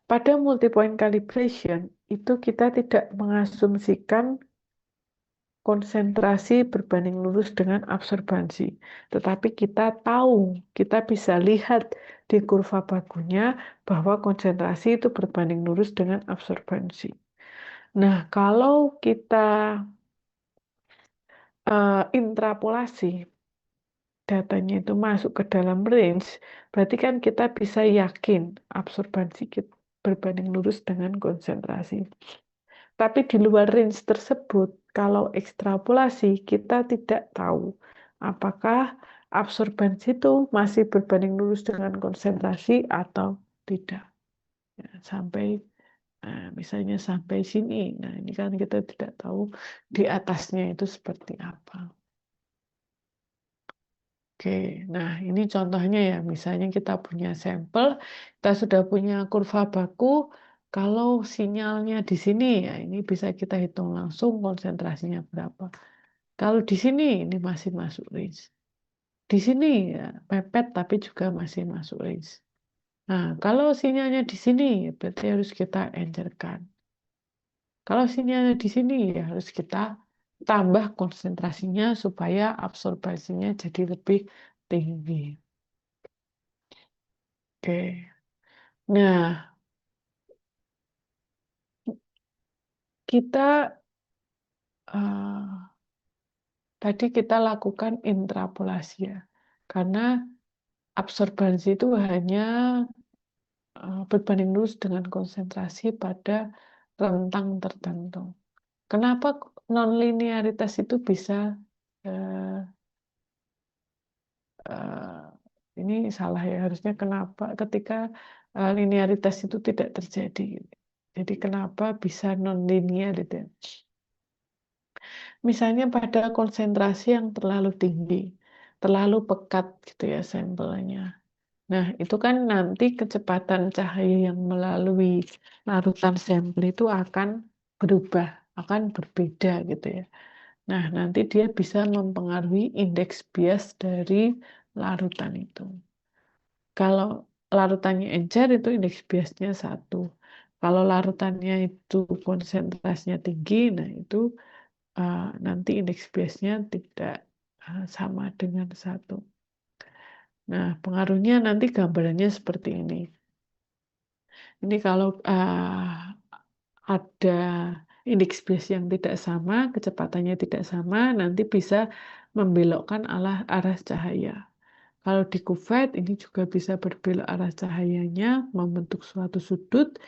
pada multi-point calibration itu kita tidak mengasumsikan konsentrasi berbanding lurus dengan absorbansi. Tetapi kita tahu, kita bisa lihat di kurva bakunya bahwa konsentrasi itu berbanding lurus dengan absorbansi. Nah, kalau kita intrapolasi, datanya itu masuk ke dalam range, berarti kan kita bisa yakin absorbansi kita berbanding lurus dengan konsentrasi. Tapi di luar range tersebut, kalau ekstrapolasi, kita tidak tahu apakah absorbansi itu masih berbanding lurus dengan konsentrasi atau tidak. Ya, sampai misalnya sampai sini, nah ini kan kita tidak tahu di atasnya itu seperti apa. Oke, nah ini contohnya ya, misalnya kita punya sampel, kita sudah punya kurva baku, kalau sinyalnya di sini ya ini bisa kita hitung langsung konsentrasinya berapa. Kalau di sini ini masih masuk range. Di sini ya mepet tapi juga masih masuk range. Nah, kalau sinyalnya di sini ya berarti harus kita encerkan. Kalau sinyalnya di sini ya harus kita tambah konsentrasinya supaya absorbansinya jadi lebih tinggi. Oke. Nah, kita tadi kita lakukan intrapolasi ya. Karena absorbansi itu hanya berbanding lurus dengan konsentrasi pada rentang tertentu. Kenapa nonlinearitas itu bisa eh, ini salah ya, harusnya kenapa ketika linearitas itu tidak terjadi. Jadi kenapa bisa nonlinear itu? misalnya pada konsentrasi yang terlalu tinggi, terlalu pekat gitu ya sampelnya. Nah, itu kan nanti kecepatan cahaya yang melalui larutan sampel itu akan berubah, akan berbeda gitu ya. Nah, nanti dia bisa mempengaruhi indeks bias dari larutan itu. Kalau larutannya encer itu indeks biasnya 1. Kalau larutannya itu konsentrasinya tinggi, nah itu nanti indeks biasnya tidak sama dengan 1. Nah, pengaruhnya nanti gambarannya seperti ini. Ini kalau ada indeks bias yang tidak sama, kecepatannya tidak sama, nanti bisa membelokkan arah cahaya. Kalau di kuvet ini juga bisa berbelok arah cahayanya, membentuk suatu sudut.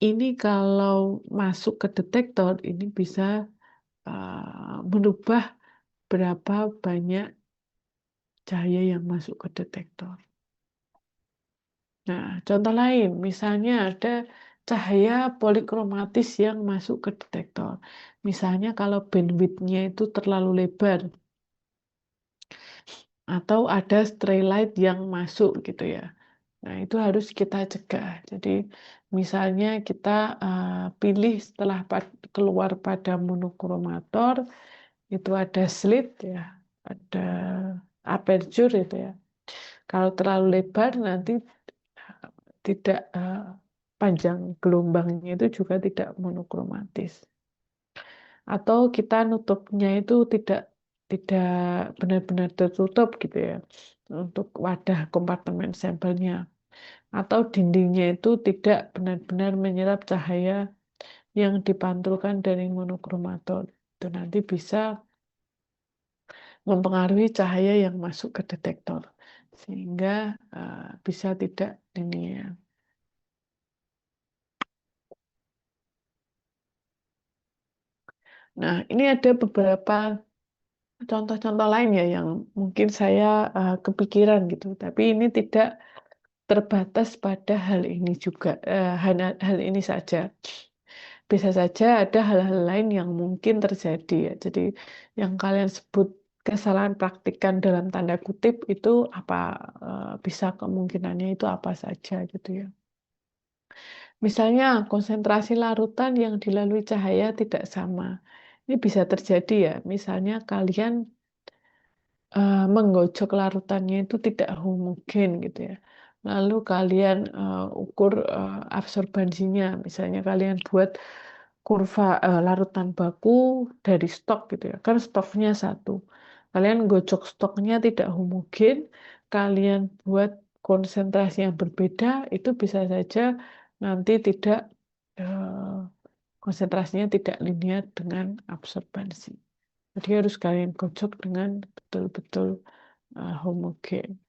Ini kalau masuk ke detektor, ini bisa merubah berapa banyak cahaya yang masuk ke detektor. Nah, contoh lain, misalnya ada cahaya polikromatis yang masuk ke detektor. Misalnya kalau bandwidth-nya itu terlalu lebar, atau ada stray light yang masuk gitu ya. Nah, itu harus kita cegah. Jadi, misalnya kita pilih setelah keluar pada monokromator, itu ada slit ya, ada aperture itu ya. Kalau terlalu lebar nanti tidak panjang gelombangnya itu juga tidak monokromatis. Atau kita nutupnya itu tidak benar-benar tertutup gitu ya untuk wadah kompartemen sampelnya. Atau dindingnya itu tidak benar-benar menyerap cahaya yang dipantulkan dari monokromator. Itu nanti bisa mempengaruhi cahaya yang masuk ke detektor sehingga bisa tidak linear. Nah, ini ada beberapa contoh-contoh lain ya yang mungkin saya kepikiran gitu, tapi ini tidak terbatas pada hal ini juga, hal ini saja. Bisa saja ada hal-hal lain yang mungkin terjadi ya. Jadi yang kalian sebut kesalahan praktikan dalam tanda kutip itu apa, bisa kemungkinannya itu apa saja gitu ya. Misalnya konsentrasi larutan yang dilalui cahaya tidak sama. Ini bisa terjadi ya. Misalnya kalian menggocok larutannya itu tidak homogen gitu ya. Lalu kalian ukur absorbansinya, misalnya kalian buat kurva larutan baku dari stok gitu ya, kan stoknya 1. Kalian gocok stoknya tidak homogen, kalian buat konsentrasi yang berbeda, itu bisa saja nanti tidak konsentrasinya tidak linear dengan absorbansi. Jadi harus kalian gocok dengan betul-betul homogen.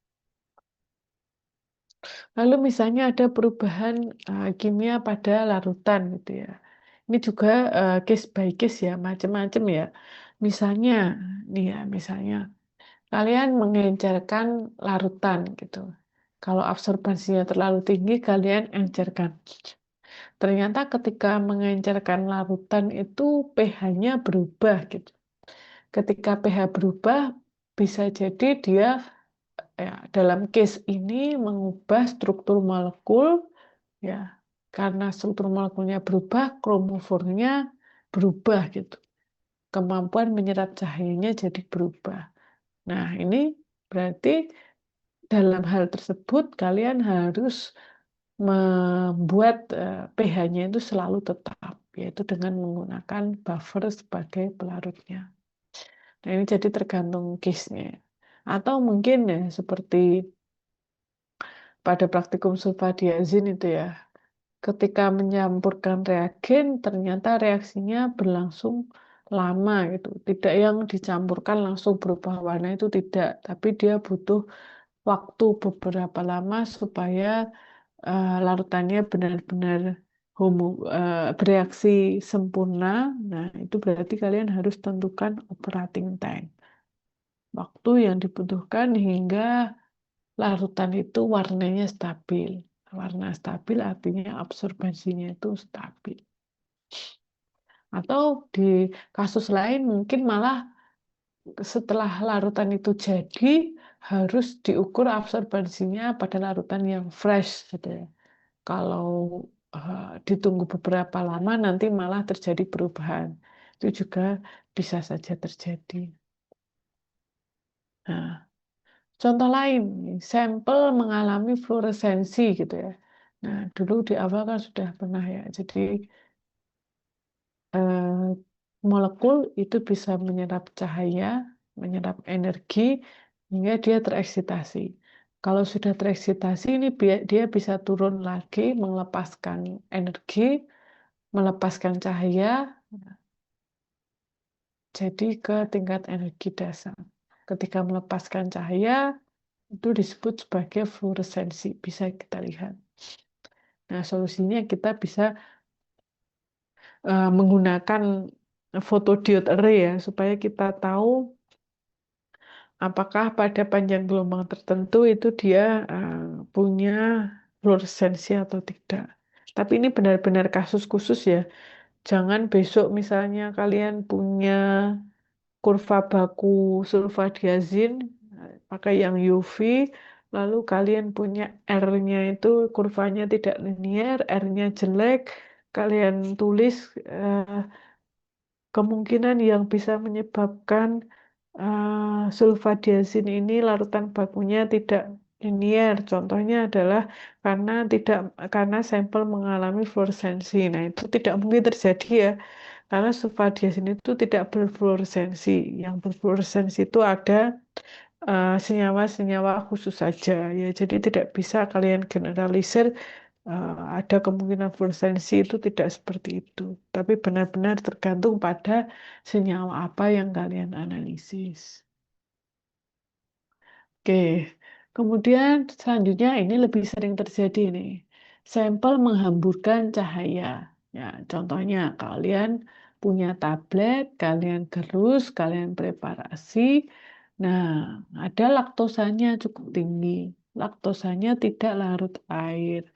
Lalu misalnya ada perubahan kimia pada larutan gitu ya. Ini juga case by case ya, macam-macam ya. Misalnya, nih ya, misalnya kalian mengencerkan larutan gitu. Kalau absorbansinya terlalu tinggi, kalian encerkan. Ternyata ketika mengencerkan larutan itu pH-nya berubah gitu. Ketika pH berubah, bisa jadi dia ya, dalam case ini mengubah struktur molekul ya, karena struktur molekulnya berubah, kromofornya berubah gitu. Kemampuan menyerap cahayanya jadi berubah. Nah, ini berarti dalam hal tersebut kalian harus membuat pH-nya itu selalu tetap, yaitu dengan menggunakan buffer sebagai pelarutnya. Nah, ini jadi tergantung case-nya. Atau mungkin ya seperti pada praktikum sulfadiazin itu ya, ketika menyampurkan reagen ternyata reaksinya berlangsung lama gitu. Tidak yang dicampurkan langsung berubah warna itu tidak, tapi dia butuh waktu beberapa lama supaya larutannya benar-benar bereaksi sempurna. Nah, itu berarti kalian harus tentukan operating time. Waktu yang dibutuhkan hingga larutan itu warnanya stabil. Warna stabil artinya absorbansinya itu stabil. Atau di kasus lain mungkin malah setelah larutan itu jadi harus diukur absorbensinya pada larutan yang fresh gitu ya. Kalau ditunggu beberapa lama nanti malah terjadi perubahan. Itu juga bisa saja terjadi. Nah, contoh lain, sampel mengalami fluoresensi gitu ya. Nah, dulu di awal kan sudah pernah ya. Jadi molekul itu bisa menyerap cahaya, menyerap energi, hingga dia tereksitasi. Kalau sudah tereksitasi, ini dia bisa turun lagi, melepaskan energi, melepaskan cahaya, jadi ke tingkat energi dasar. Ketika melepaskan cahaya, itu disebut sebagai fluoresensi, bisa kita lihat. Nah, solusinya kita bisa menggunakan photodiode array ya, supaya kita tahu apakah pada panjang gelombang tertentu itu dia punya fluoresensi atau tidak. Tapi ini benar-benar kasus khusus ya. Jangan besok misalnya kalian punya kurva baku sulfadiazin, pakai yang UV, lalu kalian punya R-nya itu kurvanya tidak linear, R-nya jelek, kalian tulis kemungkinan yang bisa menyebabkan sulfadiazin ini larutan bakunya tidak linear. Contohnya adalah karena sampel mengalami fluoresensi. Nah, itu tidak mungkin terjadi ya, karena sulfadiazin itu tidak berfluoresensi. Yang berfluoresensi itu ada senyawa-senyawa khusus saja ya. Jadi tidak bisa kalian generalisir ada kemungkinan fluoresensi, itu tidak seperti itu. Tapi benar-benar tergantung pada senyawa apa yang kalian analisis. Oke, kemudian selanjutnya ini lebih sering terjadi nih. Sampel menghamburkan cahaya. Ya, contohnya kalian punya tablet, kalian gerus, kalian preparasi. Nah, ada laktosanya cukup tinggi. Laktosanya tidak larut air.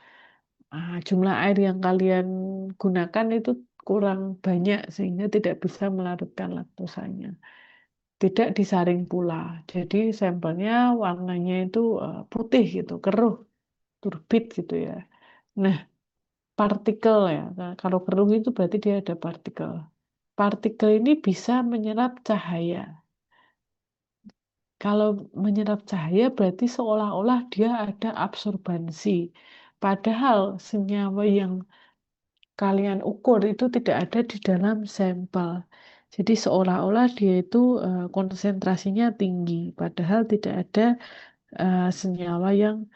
Jumlah air yang kalian gunakan itu kurang banyak sehingga tidak bisa melarutkan laktosanya. Tidak disaring pula. Jadi sampelnya warnanya itu putih gitu, keruh, turbid gitu ya. Nah, partikel ya. Nah, kalau keruh itu berarti dia ada partikel. Partikel ini bisa menyerap cahaya. Kalau menyerap cahaya berarti seolah-olah dia ada absorbansi. Padahal senyawa yang kalian ukur itu tidak ada di dalam sampel. Jadi seolah-olah dia itu konsentrasinya tinggi, padahal tidak ada senyawa yang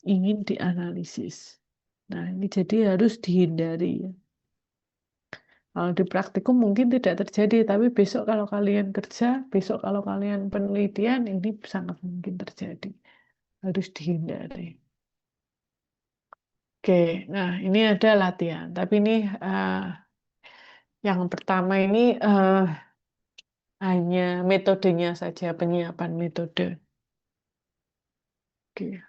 ingin dianalisis. Nah, ini jadi harus dihindari. Kalau di praktikum mungkin tidak terjadi, tapi besok kalau kalian kerja, besok kalau kalian penelitian, ini sangat mungkin terjadi. Harus dihindari. Oke, nah ini ada latihan, tapi ini yang pertama ini hanya metodenya saja, penyiapan metode. Oke.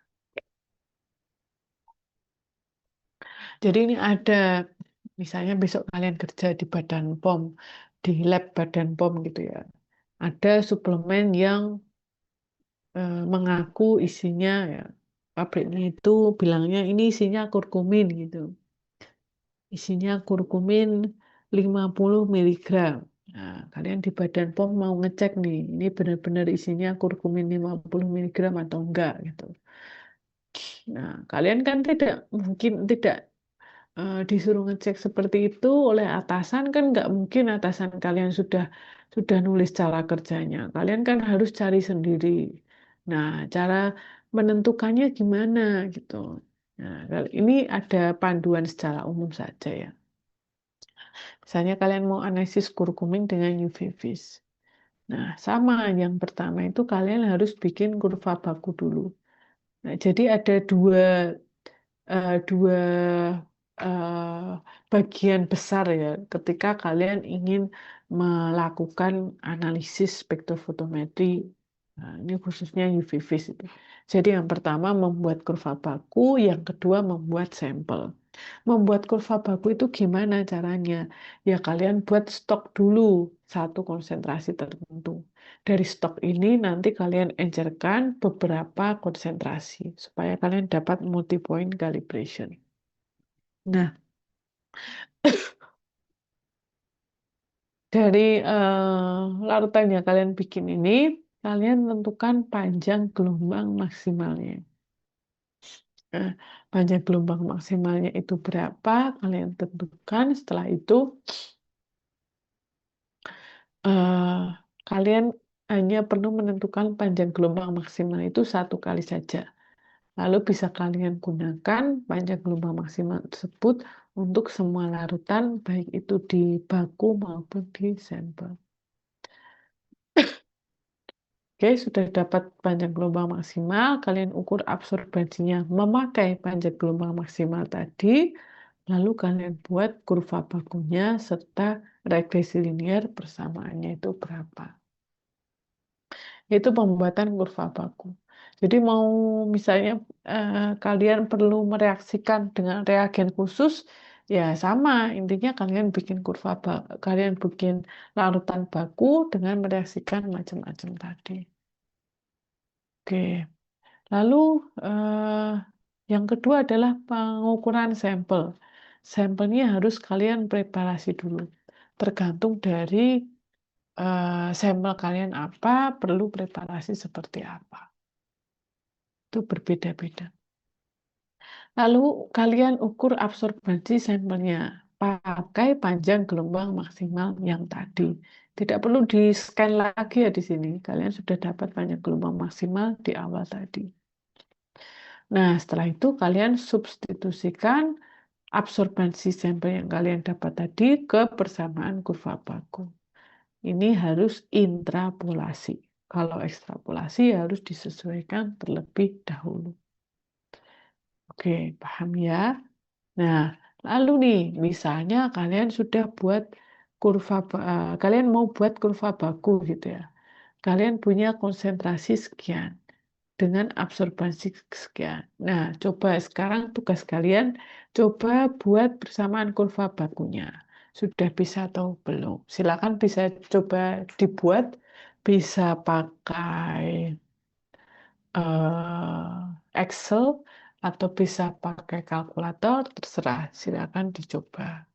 Jadi ini ada, misalnya besok kalian kerja di Badan POM, di lab Badan POM gitu ya. Ada suplemen yang mengaku isinya ya, pabriknya itu bilangnya ini isinya kurkumin gitu. Isinya kurkumin 50 miligram. Nah, kalian di Badan POM mau ngecek nih, ini benar-benar isinya kurkumin 50 miligram atau enggak gitu. Nah, kalian kan tidak disuruh ngecek seperti itu oleh atasan, kan nggak mungkin atasan kalian sudah nulis cara kerjanya. Kalian kan harus cari sendiri. Nah, cara menentukannya gimana gitu. Nah, ini ada panduan secara umum saja ya. Misalnya kalian mau analisis kurkumin dengan UV-Vis. Nah, sama yang pertama itu kalian harus bikin kurva baku dulu. Nah, jadi ada dua bagian besar ya ketika kalian ingin melakukan analisis spektrofotometri. Nah, ini khususnya UV-Vis itu. Jadi yang pertama membuat kurva baku, yang kedua membuat sampel. Membuat kurva baku itu gimana caranya? Ya kalian buat stok dulu satu konsentrasi tertentu. Dari stok ini nanti kalian encerkan beberapa konsentrasi supaya kalian dapat multi-point calibration. Nah, dari larutan yang kalian bikin ini, kalian tentukan panjang gelombang maksimalnya. Nah, panjang gelombang maksimalnya itu berapa? Kalian tentukan. Setelah itu, kalian hanya perlu menentukan panjang gelombang maksimal itu satu kali saja. Lalu bisa kalian gunakan panjang gelombang maksimal tersebut untuk semua larutan, baik itu di baku maupun di sampel. Oke, sudah dapat panjang gelombang maksimal, kalian ukur absorbansinya memakai panjang gelombang maksimal tadi, lalu kalian buat kurva bakunya serta regresi linear persamaannya itu berapa. Itu pembuatan kurva baku. Jadi mau misalnya kalian perlu mereaksikan dengan reagen khusus, ya sama. Intinya kalian bikin kalian bikin larutan baku dengan mereaksikan macam-macam tadi. Oke. Lalu yang kedua adalah pengukuran sampel. Sampelnya harus kalian preparasi dulu. Tergantung dari sampel kalian apa, perlu preparasi seperti apa. Itu berbeda-beda. Lalu kalian ukur absorbansi sampelnya pakai panjang gelombang maksimal yang tadi. Tidak perlu di-scan lagi ya di sini. Kalian sudah dapat panjang gelombang maksimal di awal tadi. Nah, setelah itu kalian substitusikan absorbansi sampel yang kalian dapat tadi ke persamaan kurva baku. Ini harus intrapolasi. Kalau ekstrapolasi harus disesuaikan terlebih dahulu. Oke, paham ya? Nah, lalu nih, misalnya kalian sudah buat kalian mau buat kurva baku gitu ya. Kalian punya konsentrasi sekian dengan absorbansi sekian. Nah, coba sekarang tugas kalian coba buat persamaan kurva bakunya. Sudah bisa atau belum? Silakan bisa coba dibuat, bisa pakai Excel atau bisa pakai kalkulator, terserah. Silakan dicoba.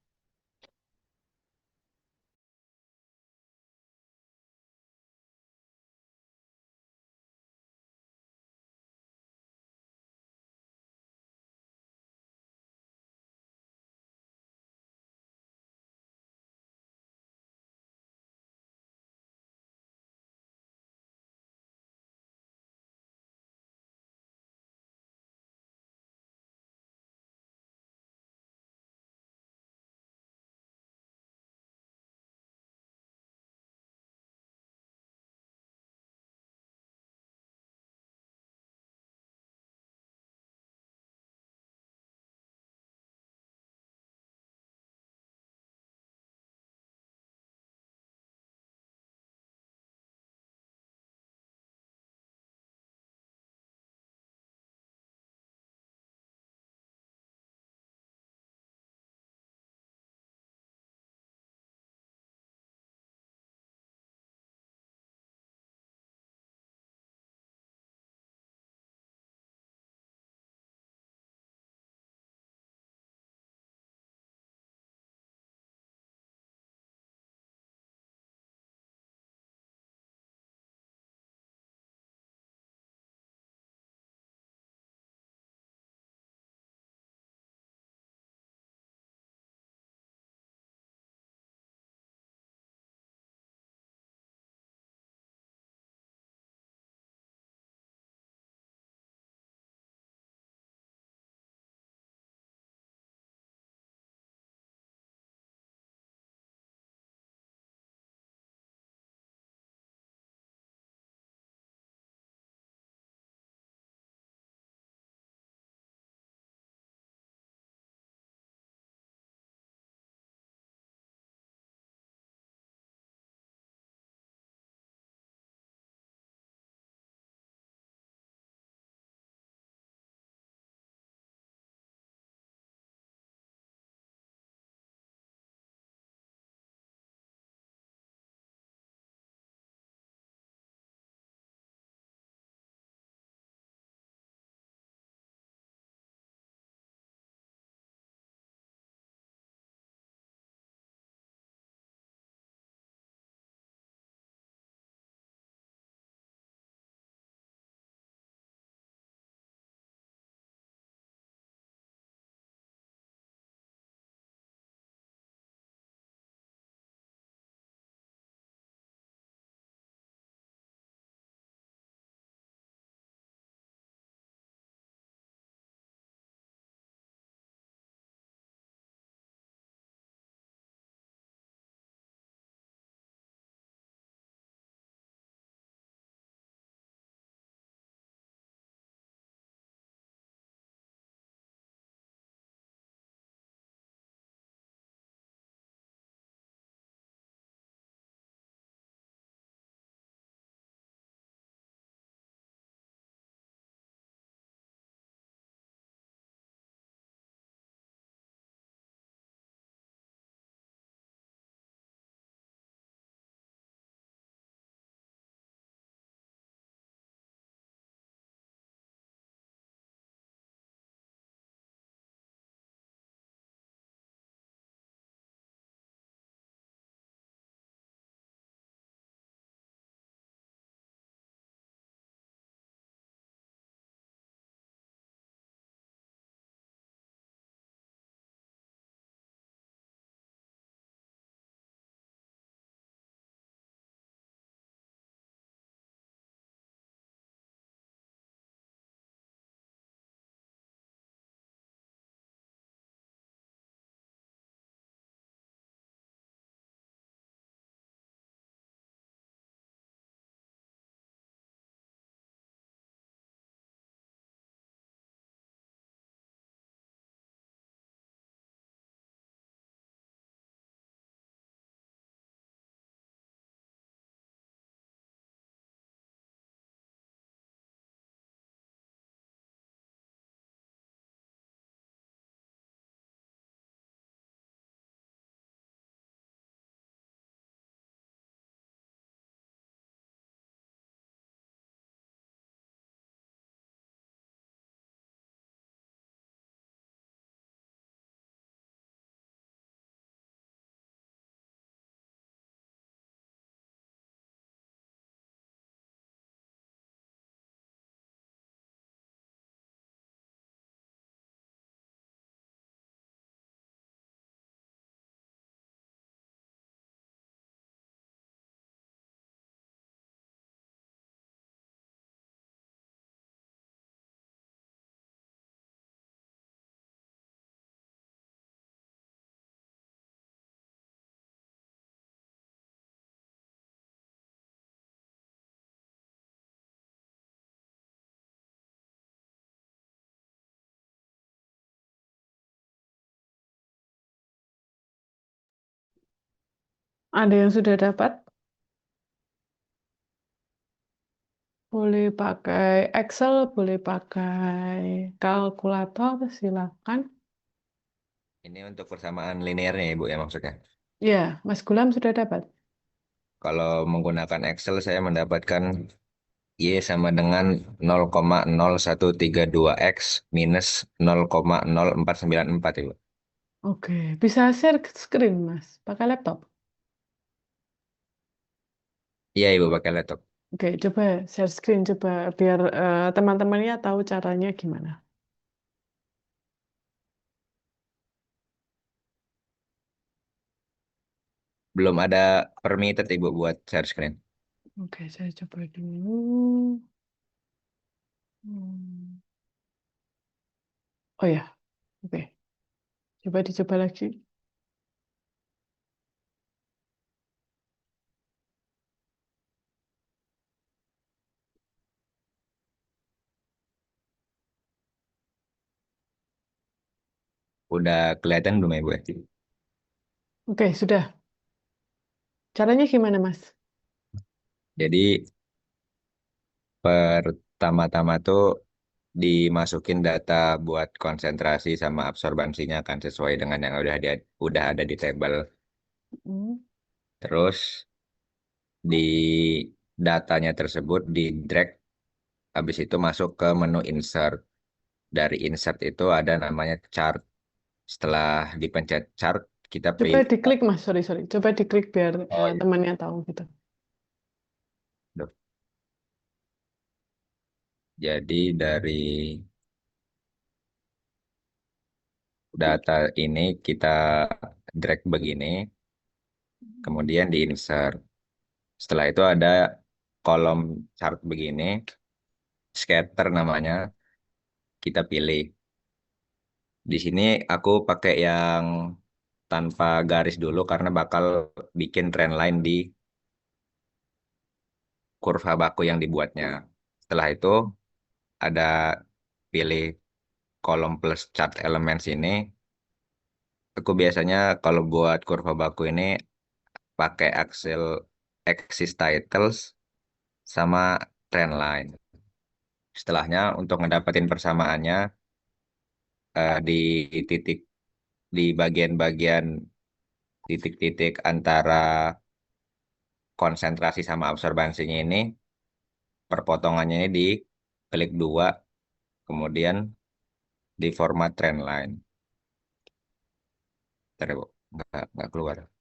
Ada yang sudah dapat? Boleh pakai Excel, boleh pakai kalkulator, silakan. Ini untuk persamaan linearnya ya Bu ya maksudnya. Ya, Mas Gulam sudah dapat. Kalau menggunakan Excel saya mendapatkan Y sama dengan 0,0132 X minus 0,0494 Ibu. Oke, bisa share screen, Mas, pakai laptop. Iya Ibu pakai laptop. Oke, coba share screen, coba biar teman-temannya tahu caranya gimana. Belum ada permitted Ibu buat share screen. Oke, saya coba dulu. Hmm. Oh ya, oke. Coba dicoba lagi. Udah kelihatan belum ya Bu? Oke, sudah. Caranya gimana, Mas? Jadi pertama-tama tuh dimasukin data buat konsentrasi sama absorbansinya kan sesuai dengan yang udah ada di tabel. Hmm. Terus di datanya tersebut di drag, habis itu masuk ke menu insert. Dari insert itu ada namanya chart. Setelah dipencet chart, kita Coba pilih. diklik, Mas. Sorry, sorry. Coba diklik biar Oh iya. temannya tahu gitu. Duh. Jadi dari data ini kita drag begini, kemudian di insert. Setelah itu ada kolom chart begini, scatter namanya, kita pilih. Di sini aku pakai yang tanpa garis dulu karena bakal bikin trendline di kurva baku yang dibuatnya. Setelah itu ada pilih kolom plus chart elements ini. Aku biasanya kalau buat kurva baku ini pakai axis titles sama trendline. Setelahnya untuk ngedapetin persamaannya di titik di bagian-bagian titik-titik antara konsentrasi sama absorbansinya ini perpotongannya ini di klik dua kemudian di format trendline. Ntar ya, Bu, nggak keluar.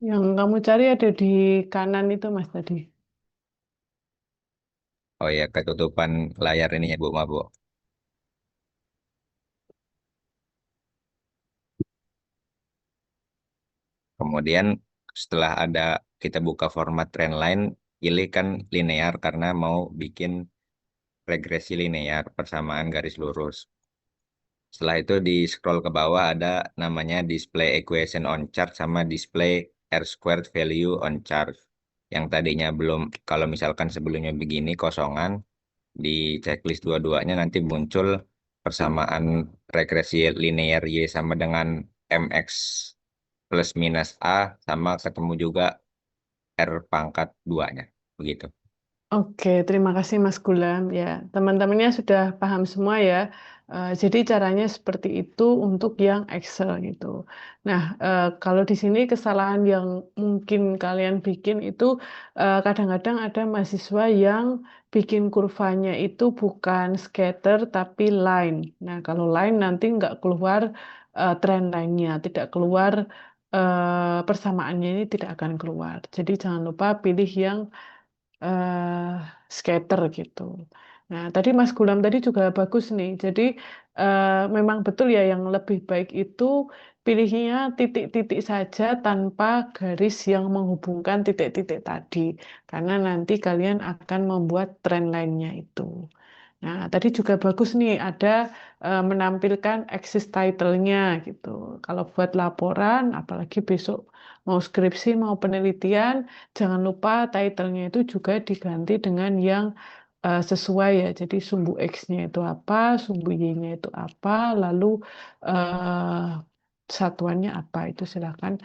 Yang kamu cari ada di kanan itu, Mas, tadi. Oh ya, ketutupan layar ini ya Bu, maaf Bu. Kemudian setelah ada kita buka format trendline, pilih kan linear karena mau bikin regresi linear persamaan garis lurus. Setelah itu di scroll ke bawah ada namanya display equation on chart sama display R squared value on chart. Yang tadinya belum, kalau misalkan sebelumnya begini kosongan, di checklist dua-duanya nanti muncul persamaan regresi linear Y sama dengan MX plus minus A sama ketemu juga R pangkat 2-nya. Begitu. Oke, terima kasih Mas Gulam. Ya, teman-temannya sudah paham semua ya. Jadi caranya seperti itu untuk yang Excel gitu. Nah, kalau di sini kesalahan yang mungkin kalian bikin itu kadang-kadang ada mahasiswa yang bikin kurvanya itu bukan scatter tapi line. Nah, kalau line nanti nggak keluar trend line-nya, tidak keluar persamaannya ini tidak akan keluar. Jadi jangan lupa pilih yang eh skater gitu. Nah, tadi Mas Gulam tadi juga bagus nih. Jadi memang betul ya yang lebih baik itu pilihnya titik-titik saja tanpa garis yang menghubungkan titik-titik tadi. Karena nanti kalian akan membuat trend lainnya itu. Nah, tadi juga bagus nih ada menampilkan exist title-nya gitu. Kalau buat laporan, apalagi besok mau skripsi, mau penelitian, jangan lupa title-nya itu juga diganti dengan yang sesuai ya. Jadi sumbu X-nya itu apa, sumbu Y-nya itu apa, lalu eh, satuannya apa itu silakan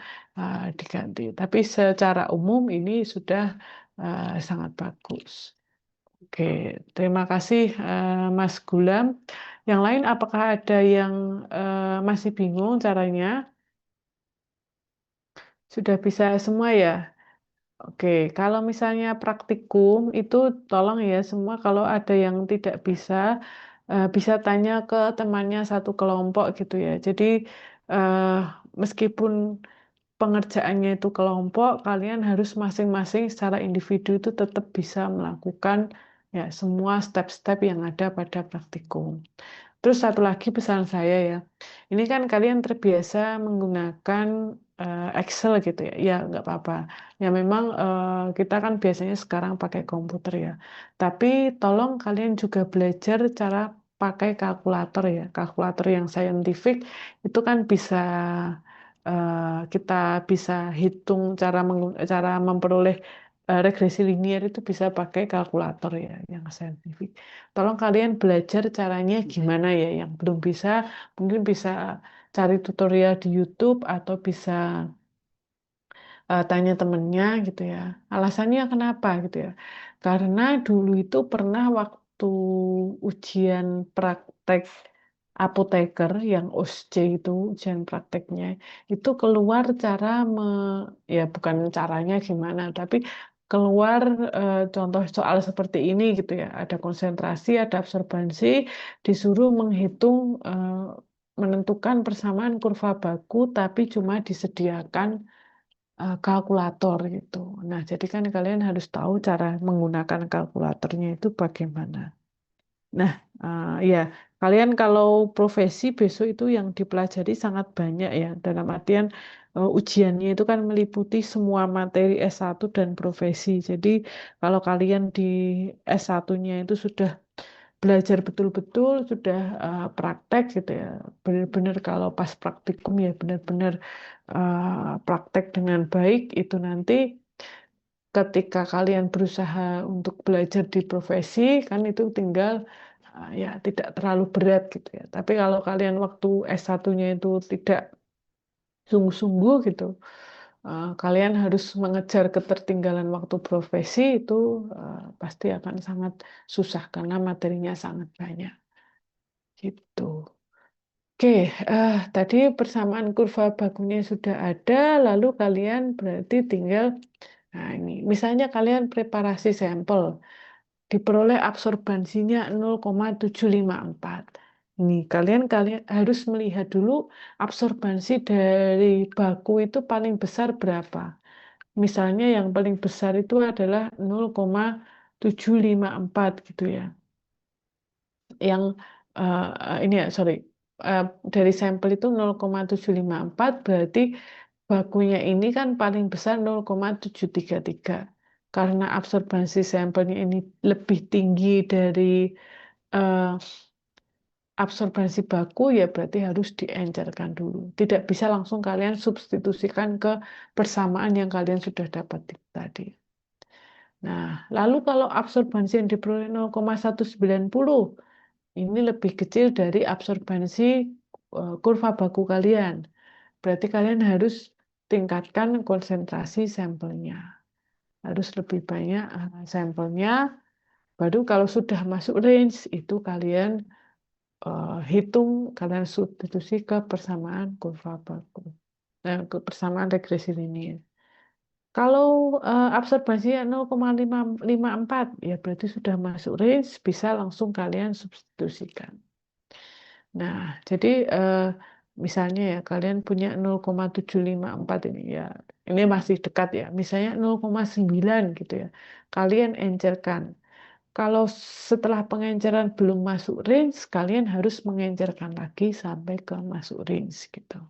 diganti. Tapi secara umum ini sudah sangat bagus. Oke, terima kasih Mas Gulam. Yang lain apakah ada yang masih bingung caranya? Sudah bisa semua ya? Oke, kalau misalnya praktikum itu tolong ya semua kalau ada yang tidak bisa bisa tanya ke temannya satu kelompok gitu ya. Jadi eh, meskipun pengerjaannya itu kelompok, kalian harus masing-masing secara individu itu tetap bisa melakukan ya semua step-step yang ada pada praktikum. Terus satu lagi pesan saya ya, ini kan kalian terbiasa menggunakan Excel gitu ya, ya nggak apa-apa. Ya memang kita kan biasanya sekarang pakai komputer ya, tapi tolong kalian juga belajar cara pakai kalkulator ya, kalkulator yang scientific itu kan bisa kita bisa hitung cara memperoleh regresi linear itu bisa pakai kalkulator ya yang saintifik. Tolong kalian belajar caranya gimana ya yang belum bisa mungkin bisa cari tutorial di YouTube atau bisa tanya temennya gitu ya. Alasannya kenapa gitu ya? Karena dulu itu pernah waktu ujian praktek apoteker yang OSCE itu ujian prakteknya itu keluar cara ya bukan caranya gimana tapi keluar contoh soal seperti ini gitu ya ada konsentrasi ada absorbansi disuruh menghitung menentukan persamaan kurva baku tapi cuma disediakan kalkulator gitu. Nah, jadi kan kalian harus tahu cara menggunakan kalkulatornya itu bagaimana. Nah, ya, kalian kalau profesi besok itu yang dipelajari sangat banyak ya. Dalam artian ujiannya itu kan meliputi semua materi S1 dan profesi. Jadi kalau kalian di S1-nya itu sudah belajar betul-betul, sudah praktek gitu ya. Benar-benar kalau pas praktikum ya benar-benar praktek dengan baik itu nanti ketika kalian berusaha untuk belajar di profesi kan itu tinggal ya tidak terlalu berat gitu ya. Tapi kalau kalian waktu S1-nya itu tidak sungguh-sungguh gitu, kalian harus mengejar ketertinggalan waktu profesi itu pasti akan sangat susah karena materinya sangat banyak gitu. Oke, tadi persamaan kurva bakunya sudah ada, lalu kalian berarti tinggal, nah ini, misalnya kalian preparasi sampel, diperoleh absorbansinya 0,754. Ini kalian harus melihat dulu absorbansi dari baku itu paling besar berapa. Misalnya yang paling besar itu adalah 0,754 gitu ya. Yang ini ya, sorry, eh, dari sampel itu 0,754 berarti bakunya ini kan paling besar 0,733. Karena absorbansi sampelnya ini lebih tinggi dari eh, absorbansi baku ya berarti harus diencerkan dulu. Tidak bisa langsung kalian substitusikan ke persamaan yang kalian sudah dapat tadi. Nah, lalu kalau absorbansi yang diperoleh 0,190 ini lebih kecil dari absorbansi kurva baku kalian. Berarti kalian harus tingkatkan konsentrasi sampelnya. Harus lebih banyak sampelnya. Baru kalau sudah masuk range, itu kalian hitung, kalian substitusi ke persamaan kurva baku. Ke persamaan regresi linear. Kalau absorbansinya 0,554, ya berarti sudah masuk range, bisa langsung kalian substitusikan. Nah, jadi misalnya ya kalian punya 0,754 ini ya, ini masih dekat ya. Misalnya 0,9 gitu ya. Kalian encerkan. Kalau setelah pengenceran belum masuk range, kalian harus mengencerkan lagi sampai ke masuk range gitu.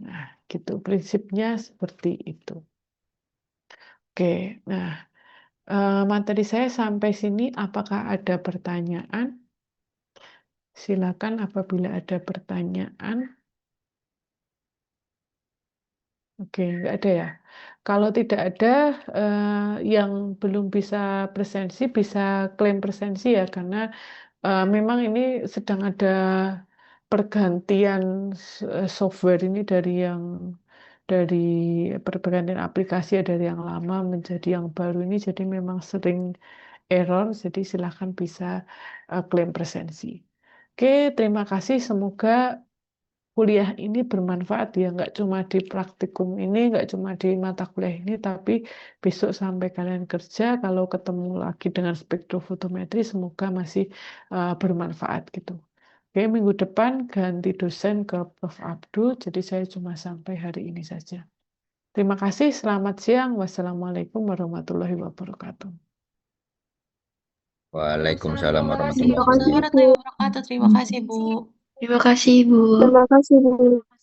Nah, gitu prinsipnya seperti itu. Oke, nah Materi saya sampai sini, apakah ada pertanyaan? Silakan apabila ada pertanyaan. Oke, nggak ada ya. Kalau tidak ada, yang belum bisa presensi bisa klaim presensi ya, karena memang ini sedang ada pergantian software ini dari pergantian aplikasi ya, dari yang lama menjadi yang baru ini, jadi memang sering error, jadi silahkan bisa klaim presensi. Oke, terima kasih. Semoga kuliah ini bermanfaat ya, nggak cuma di praktikum ini, nggak cuma di mata kuliah ini, tapi besok sampai kalian kerja, kalau ketemu lagi dengan spektrofotometri, semoga masih bermanfaat gitu. Oke, minggu depan ganti dosen ke Prof. Abdul, jadi saya cuma sampai hari ini saja. Terima kasih, selamat siang. Wassalamualaikum warahmatullahi wabarakatuh. Waalaikumsalam Terima warahmatullahi kasih, wabarakatuh. Bu. Terima kasih, Bu. Terima kasih, Bu. Terima kasih, Bu.